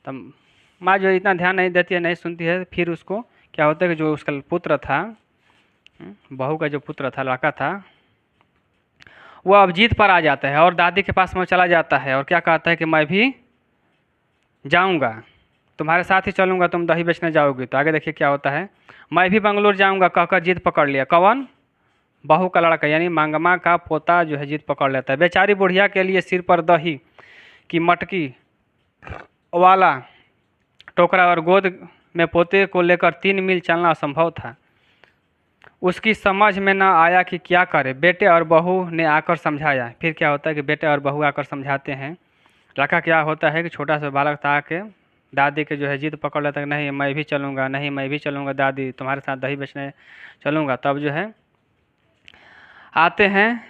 तब माँ जो इतना ध्यान नहीं देती है, नहीं सुनती है। फिर उसको क्या होता है कि जो उसका पुत्र था, बहू का जो पुत्र था, लड़का था, वो अब जीत पर आ जाता है और दादी के पास में चला जाता है और क्या कहता है कि मैं भी जाऊंगा, तुम्हारे साथ ही चलूंगा, तुम दही बेचने जाओगी। तो आगे देखिए क्या होता है, मैं भी बंगलोर जाऊंगा कहकर जिद पकड़ लिया। कौन? बहू का लड़का यानी मंगमा का पोता जो है जिद पकड़ लेता है। बेचारी बुढ़िया के लिए सिर पर दही की मटकी वाला टोकरा और गोद में पोते को लेकर 3 मील चलना असंभव था। उसकी समझ में न आया कि क्या करे। बेटे और बहू ने आकर समझाया। फिर क्या होता है कि बेटे और बहू आकर समझाते हैं। लड़का क्या होता है कि छोटा सा बालक था के दादी के जो है जिद पकड़ लेता है, नहीं मैं भी चलूँगा, नहीं मैं भी चलूँगा दादी, तुम्हारे साथ दही बेचने चलूँगा। तब जो है आते हैं,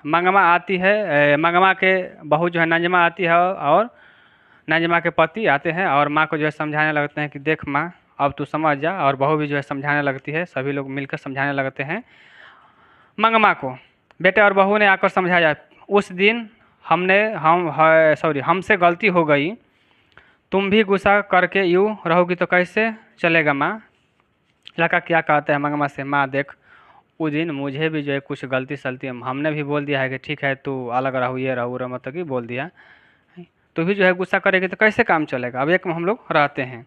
मंगमा आती है, मंगमा के बहू जो है नंजमा आती है और नंजमा के पति आते हैं और माँ को जो है समझाने लगते हैं कि देख माँ अब तू समझ जा। और बहू भी जो है समझाने लगती है, सभी लोग मिलकर समझाने लगते हैं मंगमा को। बेटे और बहू ने आकर समझाया, उस दिन हमसे गलती हो गई, तुम भी गुस्सा करके यूँ रहोगी तो कैसे चलेगा माँ। लड़का क्या कहता है मंगमा से, माँ देख उस दिन मुझे भी जो है कुछ गलती सलती हमने भी बोल दिया है कि ठीक है तू अलग रहो, ये रहो रहो, मतलब कि बोल दिया, तो भी जो है गुस्सा करेगी तो कैसे काम चलेगा। अब एक में हम लोग रहते हैं।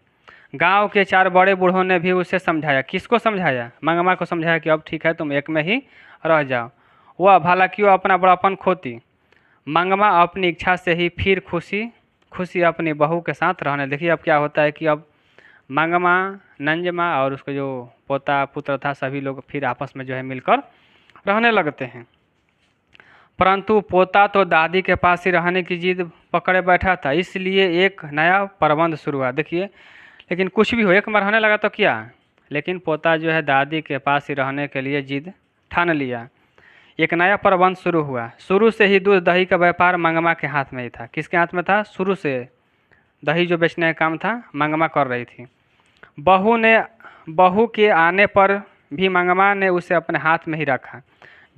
गांव के 4 बड़े बूढ़ों ने भी उसे समझाया। किसको समझाया? मंगमा को समझाया कि अब ठीक है तुम एक में ही रह जाओ। वह भला क्यों अपना बड़ापन खोती। मंगमा अपनी इच्छा से ही फिर खुशी खुशी अपनी बहू के साथ रहने। देखिए अब क्या होता है कि अब मंगमा, नंजमा और उसका जो पोता पुत्र था, सभी लोग फिर आपस में जो है मिलकर रहने लगते हैं। परंतु पोता तो दादी के पास ही रहने की जिद पकड़े बैठा था, इसलिए एक नया प्रबंध शुरू हुआ। देखिए लेकिन कुछ भी हो, एक में रहने लगा तो क्या, लेकिन पोता जो है दादी के पास ही रहने के लिए जिद ठान लिया। एक नया प्रबंध शुरू हुआ। शुरू से ही दूध दही का व्यापार मंगमा के हाथ में ही था। किसके हाथ में था? शुरू से दही जो बेचने का काम था मंगमा कर रही थी। बहू के आने पर भी मंगमा ने उसे अपने हाथ में ही रखा।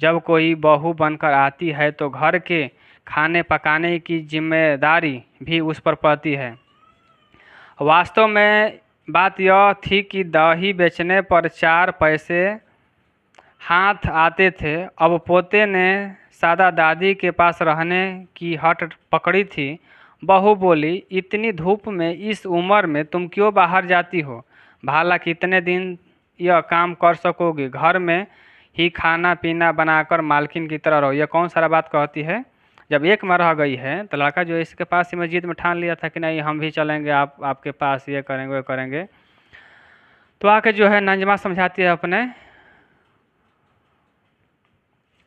जब कोई बहू बनकर आती है तो घर के खाने पकाने की जिम्मेदारी भी उस पर पड़ती है। वास्तव में बात यह थी कि दही बेचने पर 4 पैसे हाथ आते थे। अब पोते ने सादा दादी के पास रहने की हट पकड़ी थी। बहू बोली, इतनी धूप में इस उम्र में तुम क्यों बाहर जाती हो? भाला कितने दिन यह काम कर सकोगी? घर में ही खाना पीना बनाकर मालकिन की तरह रहो। यह कौन सारा बात कहती है? जब एक में रह गई है तो लड़का जो इसके पास ही मस्जिद में ठान लिया था कि नहीं हम भी चलेंगे, आपके पास, ये करेंगे वो करेंगे। तो आके जो है नंजमा समझाती है अपने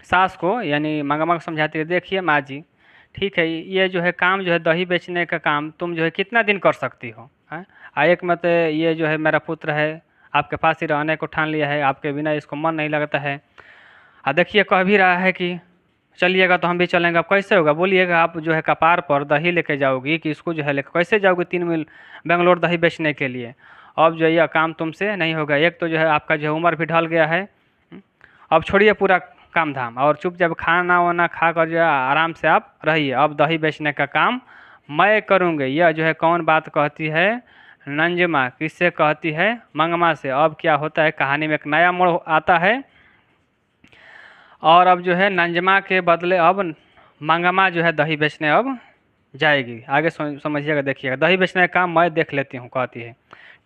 सास को, यानी मंगमा को समझाती है, देखिए माँ जी ठीक है, ये जो है काम जो है दही बेचने का काम तुम जो है कितना दिन कर सकती हो, हैं? एक मत ये जो है मेरा पुत्र है, आपके पास ही रहने को ठान लिया है, आपके बिना इसको मन नहीं लगता है। देखिए कह भी रहा है कि चलिएगा तो हम भी चलेंगे। अब कैसे होगा बोलिएगा? आप जो है कपार पर दही लेके जाओगी कि इसको जो है लेकर कैसे जाओगी 3 मील बेंगलोर दही बेचने के लिए? अब जो यह काम तुमसे नहीं होगा। एक तो जो है आपका जो है उम्र भी ढल गया है। अब छोड़िए पूरा काम धाम और चुपचाप खाना वाना खा कर जो है आराम से आप रहिए। अब दही बेचने का काम मैं करूँगी। यह जो है कौन बात कहती है? नंजमा। किससे कहती है? मंगमा से। अब क्या होता है, कहानी में एक नया मोड़ आता है और अब जो है नंजमा के बदले अब मंगमा जो है दही बेचने अब जाएगी। आगे समझिएगा, देखिएगा। दही बेचने का काम मैं देख लेती हूँ, कहती है।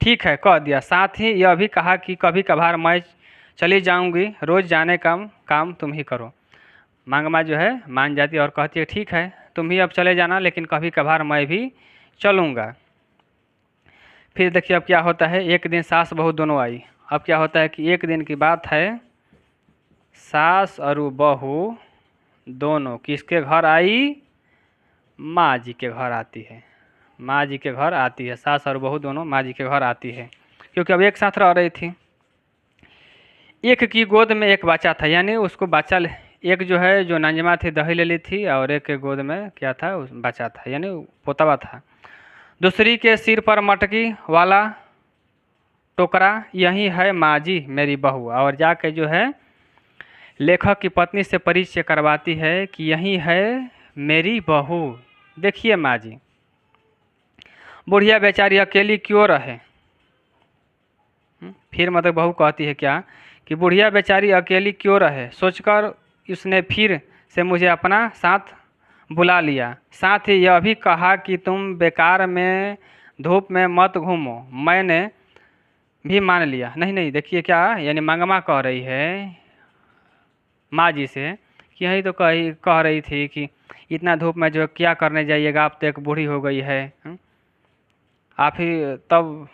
ठीक है, कह दिया। साथ ही यह भी कहा कि कभी कभार मैं चली जाऊंगी, रोज़ जाने का काम तुम ही करो। मंगमा जो है मान जाती है और कहती है ठीक है तुम ही अब चले जाना, लेकिन कभी कभार मैं भी चलूँगा। फिर देखिए अब क्या होता है, एक दिन सास बहू दोनों आई। अब क्या होता है कि एक दिन की बात है, सास और बहू दोनों किसके घर आई? माँ जी के घर आती है। माँ जी के घर आती है। सास और बहू दोनों माँ जी के घर आती है, क्योंकि अब एक साथ रह रही थी। एक की गोद में एक बच्चा था, यानी उसको बच्चा एक जो है जो नंजमा थी दही ले ली थी और एक के गोद में क्या था, उस बच्चा था यानी पोतवा था। दूसरी के सिर पर मटकी वाला टोकरा, यही है माँ जी मेरी बहू। और जाके जो है लेखक की पत्नी से परिचय करवाती है कि यही है मेरी बहू, देखिए माँ जी। बुढ़िया बेचारी अकेली क्यों रहे। फिर मतलब बहू कहती है क्या कि बुढ़िया बेचारी अकेली क्यों रहे, सोचकर उसने फिर से मुझे अपना साथ बुला लिया। साथ ही यह भी कहा कि तुम बेकार में धूप में मत घूमो। मैंने भी मान लिया। नहीं नहीं, देखिए क्या यानी मंगमा कह रही है माँ जी से कि यही तो कह रही थी कि इतना धूप में जो है क्या करने जाइएगा, आप तो एक बूढ़ी हो गई है। आप ही तब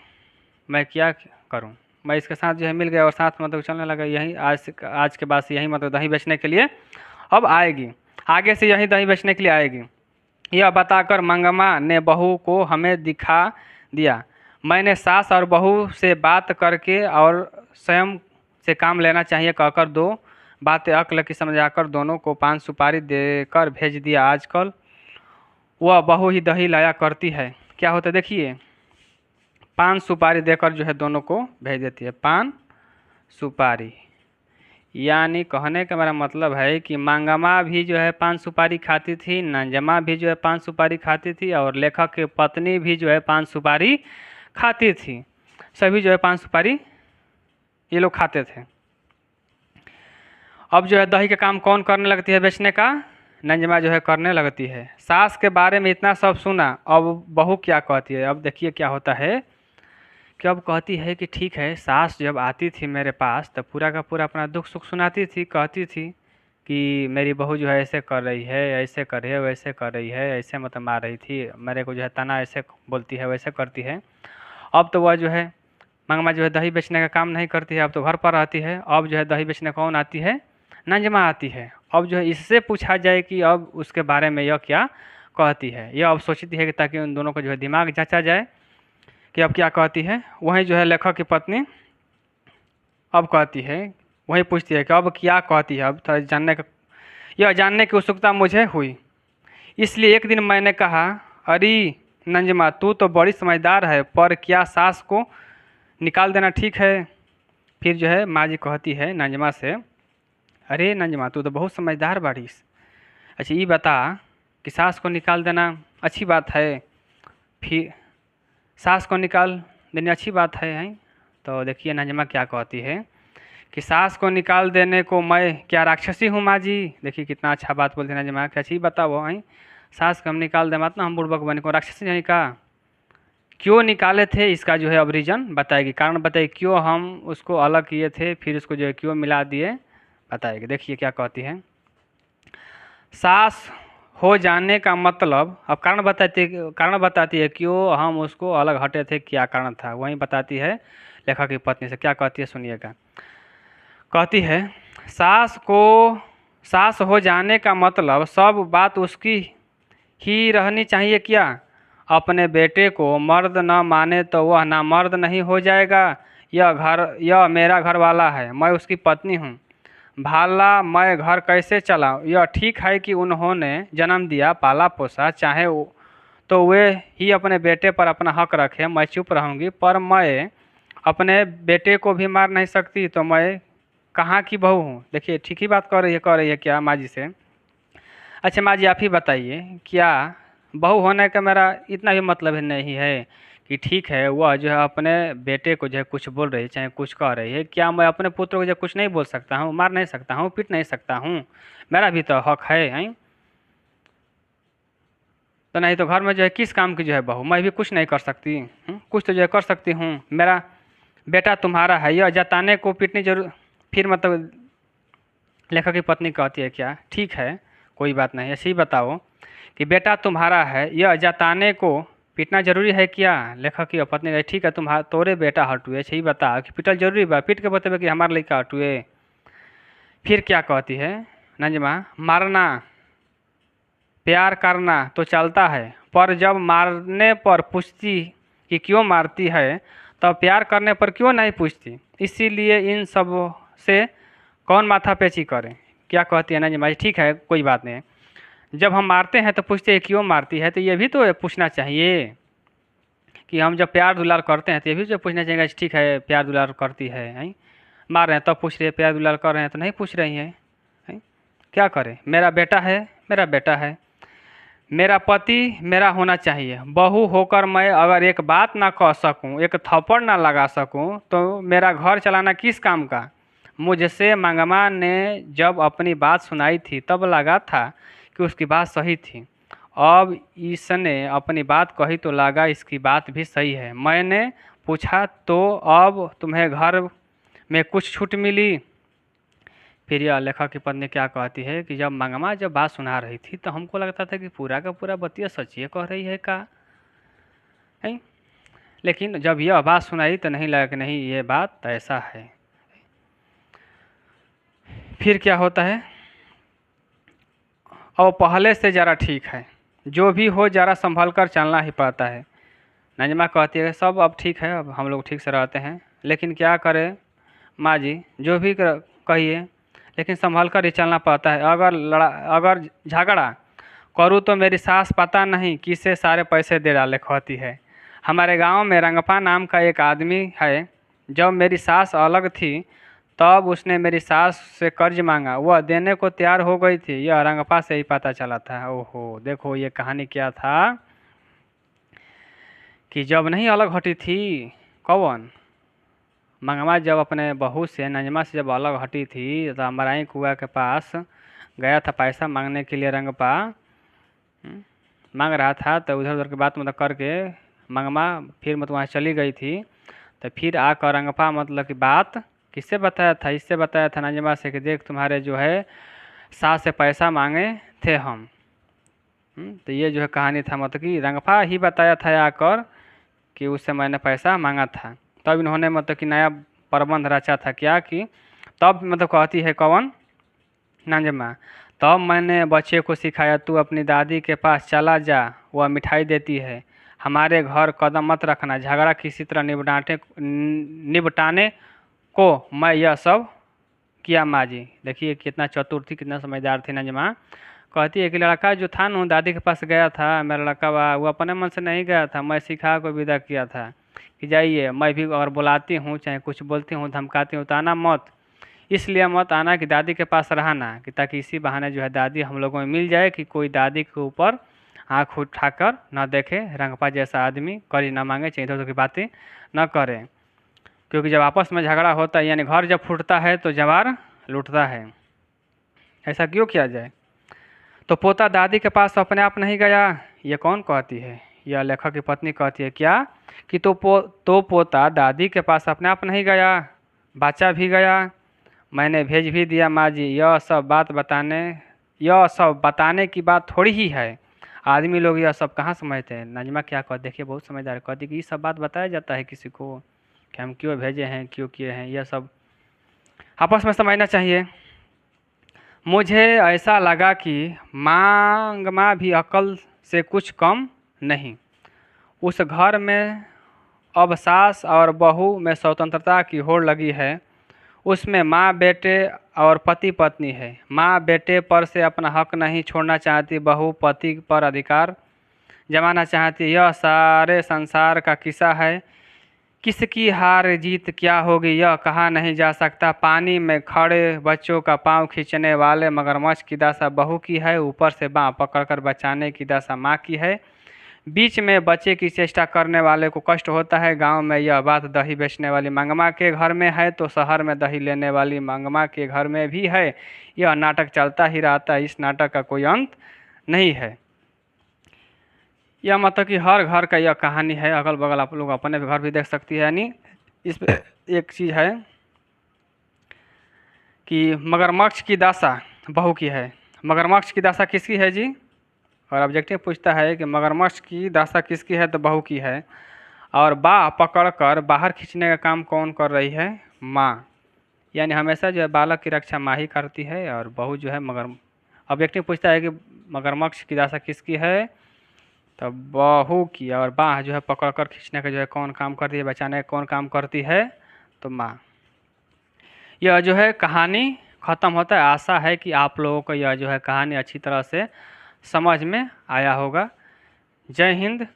मैं क्या करूं। मैं इसके साथ जो है मिल गया और साथ मतलब चलने लगा। यही आज के बाद से यही मतलब दही बेचने के लिए अब आएगी, आगे से यही दही बेचने के लिए आएगी। यह बताकर मंगमा ने बहू को हमें दिखा दिया। मैंने सास और बहू से बात करके और स्वयं से काम लेना चाहिए कहकर दो बातें अक्ल की समझाकर दोनों को पान सुपारी देकर भेज दिया। आजकल वह बहू ही दही लाया करती है। क्या होता है देखिए, पान सुपारी देकर जो है दोनों को भेज देती है। पान सुपारी यानी कहने का मेरा मतलब है कि मंगमा भी जो है पान सुपारी खाती थी, नंजमा भी जो है पान सुपारी खाती थी और लेखक की पत्नी भी जो है पान सुपारी खाती थी। सभी जो है पान सुपारी ये लोग खाते थे। अब जो है दही का काम कौन करने लगती है बेचने का, नंजमा जो है करने लगती है। सास के बारे में इतना सब सुना, अब बहू क्या कहती है। अब देखिए क्या होता है कि अब कहती है कि ठीक है, सास जब आती थी मेरे पास तब पूरा का पूरा अपना दुख सुख सुनाती थी, कहती थी कि मेरी बहू जो है ऐसे कर रही है, ऐसे कर रही है, वैसे कर रही है, ऐसे मतलब मार रही थी मेरे को, जो है तना ऐसे बोलती है, वैसे करती है। अब तो वह जो है मंगमा जो है दही बेचने का काम नहीं करती है, अब तो घर पर रहती है। अब जो है दही बेचने कौन आती है, नंजमा आती है। अब जो है इससे पूछा जाए कि अब उसके बारे में यह क्या कहती है। यह अब सोचती है कि ताकि उन दोनों को जो है दिमाग जांचा जाए कि अब क्या कहती है। वहीं जो है लेखक की पत्नी अब कहती है, वहीं पूछती है कि अब क्या कहती है। अब थोड़ा यह जानने की उत्सुकता मुझे हुई, इसलिए एक दिन मैंने कहा, अरे नंजमा तू तो बड़ी समझदार है, पर क्या सास को निकाल देना ठीक है। फिर जो है माँ जी कहती है नंजमा से, अरे नंजमा तू तो बहुत समझदार बाड़ीस। अच्छा ये बता कि सास को निकाल देना अच्छी बात है, फिर सास को निकाल देनी अच्छी बात है। तो देखिए नंजमा क्या कहती है कि सास को निकाल देने को मैं क्या राक्षसी हूँ माँ जी। देखिए कितना अच्छा बात बोलती है नंजमा कि अच्छी बताओ हैं, सास को हम निकाल दे मत ना, हम बुड़बक बने को राक्षसी नहीं का। क्यों निकाले थे इसका जो है अब रीज़न बताएगी, कारण बताएगी क्यों हम उसको अलग किए थे, फिर उसको जो है क्यों मिला दिए बताएगी। देखिए क्या कहती है, सास हो जाने का मतलब, अब कारण बताती है क्यों हम उसको अलग हटे थे, क्या कारण था, वहीं बताती है लेखक की पत्नी से। क्या कहती है सुनिएगा, कहती है सास हो जाने का मतलब सब बात उसकी ही रहनी चाहिए क्या। अपने बेटे को मर्द न माने तो वह ना मर्द नहीं हो जाएगा। यह मेरा घर वाला है, मैं उसकी पत्नी हूँ। भाला मैं घर कैसे चलाऊँ। यह ठीक है कि उन्होंने जन्म दिया पाला पोसा, चाहे तो वे ही अपने बेटे पर अपना हक रखें, मैं चुप रहूँगी। पर मैं अपने बेटे को भी मार नहीं सकती, तो मैं कहाँ की बहू हूँ। देखिए ठीक ही बात कह रही है क्या माँ जी से। अच्छा माँ जी आप ही बताइए, क्या बहू होने का मेरा इतना भी मतलब नहीं है कि ठीक है वह जो है अपने बेटे को जो है कुछ बोल रही है, चाहे कुछ कह रही है, क्या मैं अपने पुत्र को जो कुछ नहीं बोल सकता हूँ, मार नहीं सकता हूँ, पीट नहीं सकता हूँ, मेरा भी तो हक है हैं? तो नहीं तो घर में जो है किस काम की जो है बहू, मैं भी कुछ नहीं कर सकती। कुछ तो जो है कर सकती हूँ। मेरा बेटा तुम्हारा है, यह जताने को पीटनी जरूर। फिर मतलब लेखक की पत्नी कहती है क्या ठीक है कोई बात नहीं, ऐसे ही बताओ कि बेटा तुम्हारा है, यह जताने को पीटना जरूरी है क्या। लेखक की पत्नी कहे ठीक है तोरे बेटा हटुए, ऐसे ही बता कि पीटल जरूरी बा, पीट के बतेबे कि हमारे लड़का हटुए। फिर क्या कहती है नंजमा, मारना प्यार करना तो चलता है, पर जब मारने पर पूछती कि क्यों मारती है, तब प्यार करने पर क्यों नहीं पूछती। इसीलिए इन से कौन माथापेची करे। क्या कहती है नंजमा जी, ठीक है कोई बात नहीं, जब हम मारते हैं तो पूछते हैं क्यों मारती है, तो ये भी तो पूछना चाहिए कि हम जब प्यार दुलार करते हैं तो ये भी जो पूछना चाहिए कि ठीक है प्यार दुलार करती है, मार रहे हैं तब पूछ रही है, प्यार दुलार कर रहे हैं तो नहीं पूछ रही हैं। क्या करें, मेरा बेटा है, मेरा बेटा है, मेरा पति मेरा होना चाहिए। बहू होकर मैं अगर एक बात ना कह सकूं, एक थप्पड़ ना लगा सकूं, तो मेरा घर चलाना किस काम का। मुझसे मंगमा ने जब अपनी बात सुनाई थी तब लगा था कि उसकी बात सही थी। अब इसने अपनी बात कही तो लगा इसकी बात भी सही है। मैंने पूछा तो अब तुम्हें घर में कुछ छूट मिली। फिर यह लेखक की पत्नी क्या कहती है कि जब मंगमा जब बात सुना रही थी तो हमको लगता था कि पूरा का पूरा बतिया सचिए कह रही है का है, लेकिन जब यह बात सुनाई तो नहीं लगा कि नहीं ये बात ऐसा है। फिर क्या होता है, और पहले से ज़रा ठीक है, जो भी हो ज़रा संभल कर चलना ही पड़ता है। नजमा कहती है सब अब ठीक है, अब हम लोग ठीक से रहते हैं, लेकिन क्या करें माँ जी, जो भी कहिए लेकिन संभल कर ही चलना पड़ता है। अगर झगड़ा करूँ तो मेरी सास पता नहीं किससे सारे पैसे दे डाले कहती है। हमारे गांव में रंगपा नाम का एक आदमी है, जब मेरी सास अलग थी तब उसने मेरी सास से कर्ज मांगा, वह देने को तैयार हो गई थी। यह रंगपा से ही पता चला था। ओहो देखो ये कहानी क्या था कि जब नहीं अलग हटी थी, कौन मंगमा जब अपने बहू से नंजमा से जब अलग हटी थी तो अमराई कुआ के पास गया था पैसा मांगने के लिए। रंगपा मांग रहा था तो उधर उधर की बात मतलब करके मंगमा फिर मतलब वहाँ चली गई थी। तो फिर आकर रंगपा मतलब की बात किससे बताया था, इससे बताया था नंजमा से कि देख तुम्हारे जो है सास से पैसा मांगे थे हम। तो ये जो है कहानी था, मतलब कि रंगपा ही बताया था आकर कि उससे मैंने पैसा मांगा था। तब इन्होंने मतलब कि नया प्रबंध रचा था क्या कि तब मतलब कहती है कौन नंजमा, तब मैंने बच्चे को सिखाया तू अपनी दादी के पास चला जा, वह मिठाई देती है। हमारे घर कदम मत रखना, झगड़ा किसी तरह निपटाने को मैं यह सब किया माँ जी। देखिए कितना चतुर थी, कितना समझदार थी नंजमा। कहती है कि लड़का जो था ना दादी के पास गया था, मेरा लड़का वो अपने मन से नहीं गया था, मैं सिखा को विदा किया था कि जाइए। मैं भी अगर बुलाती हूँ चाहे कुछ बोलती हूँ धमकाती हूँ तो आना मत, इसलिए मत आना कि दादी के पास रहना, कि ताकि इसी बहाने जो है दादी हम लोगों में मिल जाए कि कोई दादी के ऊपर आँख उठाकर न देखे, रंगपा जैसा आदमी कर्ज न मांगे, चाहे इधर उधर की बातें न करे। क्योंकि जब आपस में झगड़ा होता है यानी घर जब फूटता है तो जवार लूटता है। ऐसा क्यों किया जाए। तो पोता दादी के पास अपने आप नहीं गया, ये कौन कहती है, यह लेखक की पत्नी कहती है क्या कि तो पोता दादी के पास अपने आप नहीं गया, बच्चा भी गया, मैंने भेज भी दिया माँ जी। यह सब बताने की बात थोड़ी ही है, आदमी लोग यह सब कहाँ समझते हैं। नजमा क्या कहती, देखिए बहुत समझदार कहती कि ये सब बात बताया जाता है किसी को कि हम क्यों भेजे हैं क्यों किए हैं, यह सब आपस में समझना चाहिए। मुझे ऐसा लगा कि मंगमा भी अकल से कुछ कम नहीं। उस घर में अब सास और बहू में स्वतंत्रता की होड़ लगी है। उसमें माँ बेटे और पति पत्नी है। माँ बेटे पर से अपना हक नहीं छोड़ना चाहती, बहू पति पर अधिकार जमाना चाहती। यह सारे संसार का किस्सा है, किसकी हार जीत क्या होगी यह कहा नहीं जा सकता। पानी में खड़े बच्चों का पांव खींचने वाले मगरमच्छ की दशा बहू की है, ऊपर से बाँह पकड़कर बचाने की दशा माँ की है। बीच में बच्चे की चेष्टा करने वाले को कष्ट होता है। गांव में यह बात दही बेचने वाली मंगमा के घर में है तो शहर में दही लेने वाली मंगमा के घर में भी है। यह नाटक चलता ही रहता है, इस नाटक का कोई अंत नहीं है। यह मतलब कि हर घर का यह कहानी है, अगल बगल आप लोग अपने घर भी देख सकती है। यानी इस एक चीज़ है कि मगरमच्छ की दशा बहू की है। मगरमच्छ की दशा किसकी है जी, और ऑब्जेक्टिव पूछता है कि मगरमच्छ की दशा किसकी है तो बहू की है। और बाँह पकड़कर बाहर खींचने का काम कौन कर रही है, माँ। यानी हमेशा जो है बालक की रक्षा माँ ही करती है और बहू जो है ऑब्जेक्टिव पूछता है कि मगरमच्छ की दशा किसकी है तो बहू की, और बाँह जो है पकड़कर खींचने का जो है कौन काम करती है, बचाने का कौन काम करती है तो माँ। यह जो है कहानी ख़त्म होता है। आशा है कि आप लोगों को यह जो है कहानी अच्छी तरह से समझ में आया होगा। जय हिंद।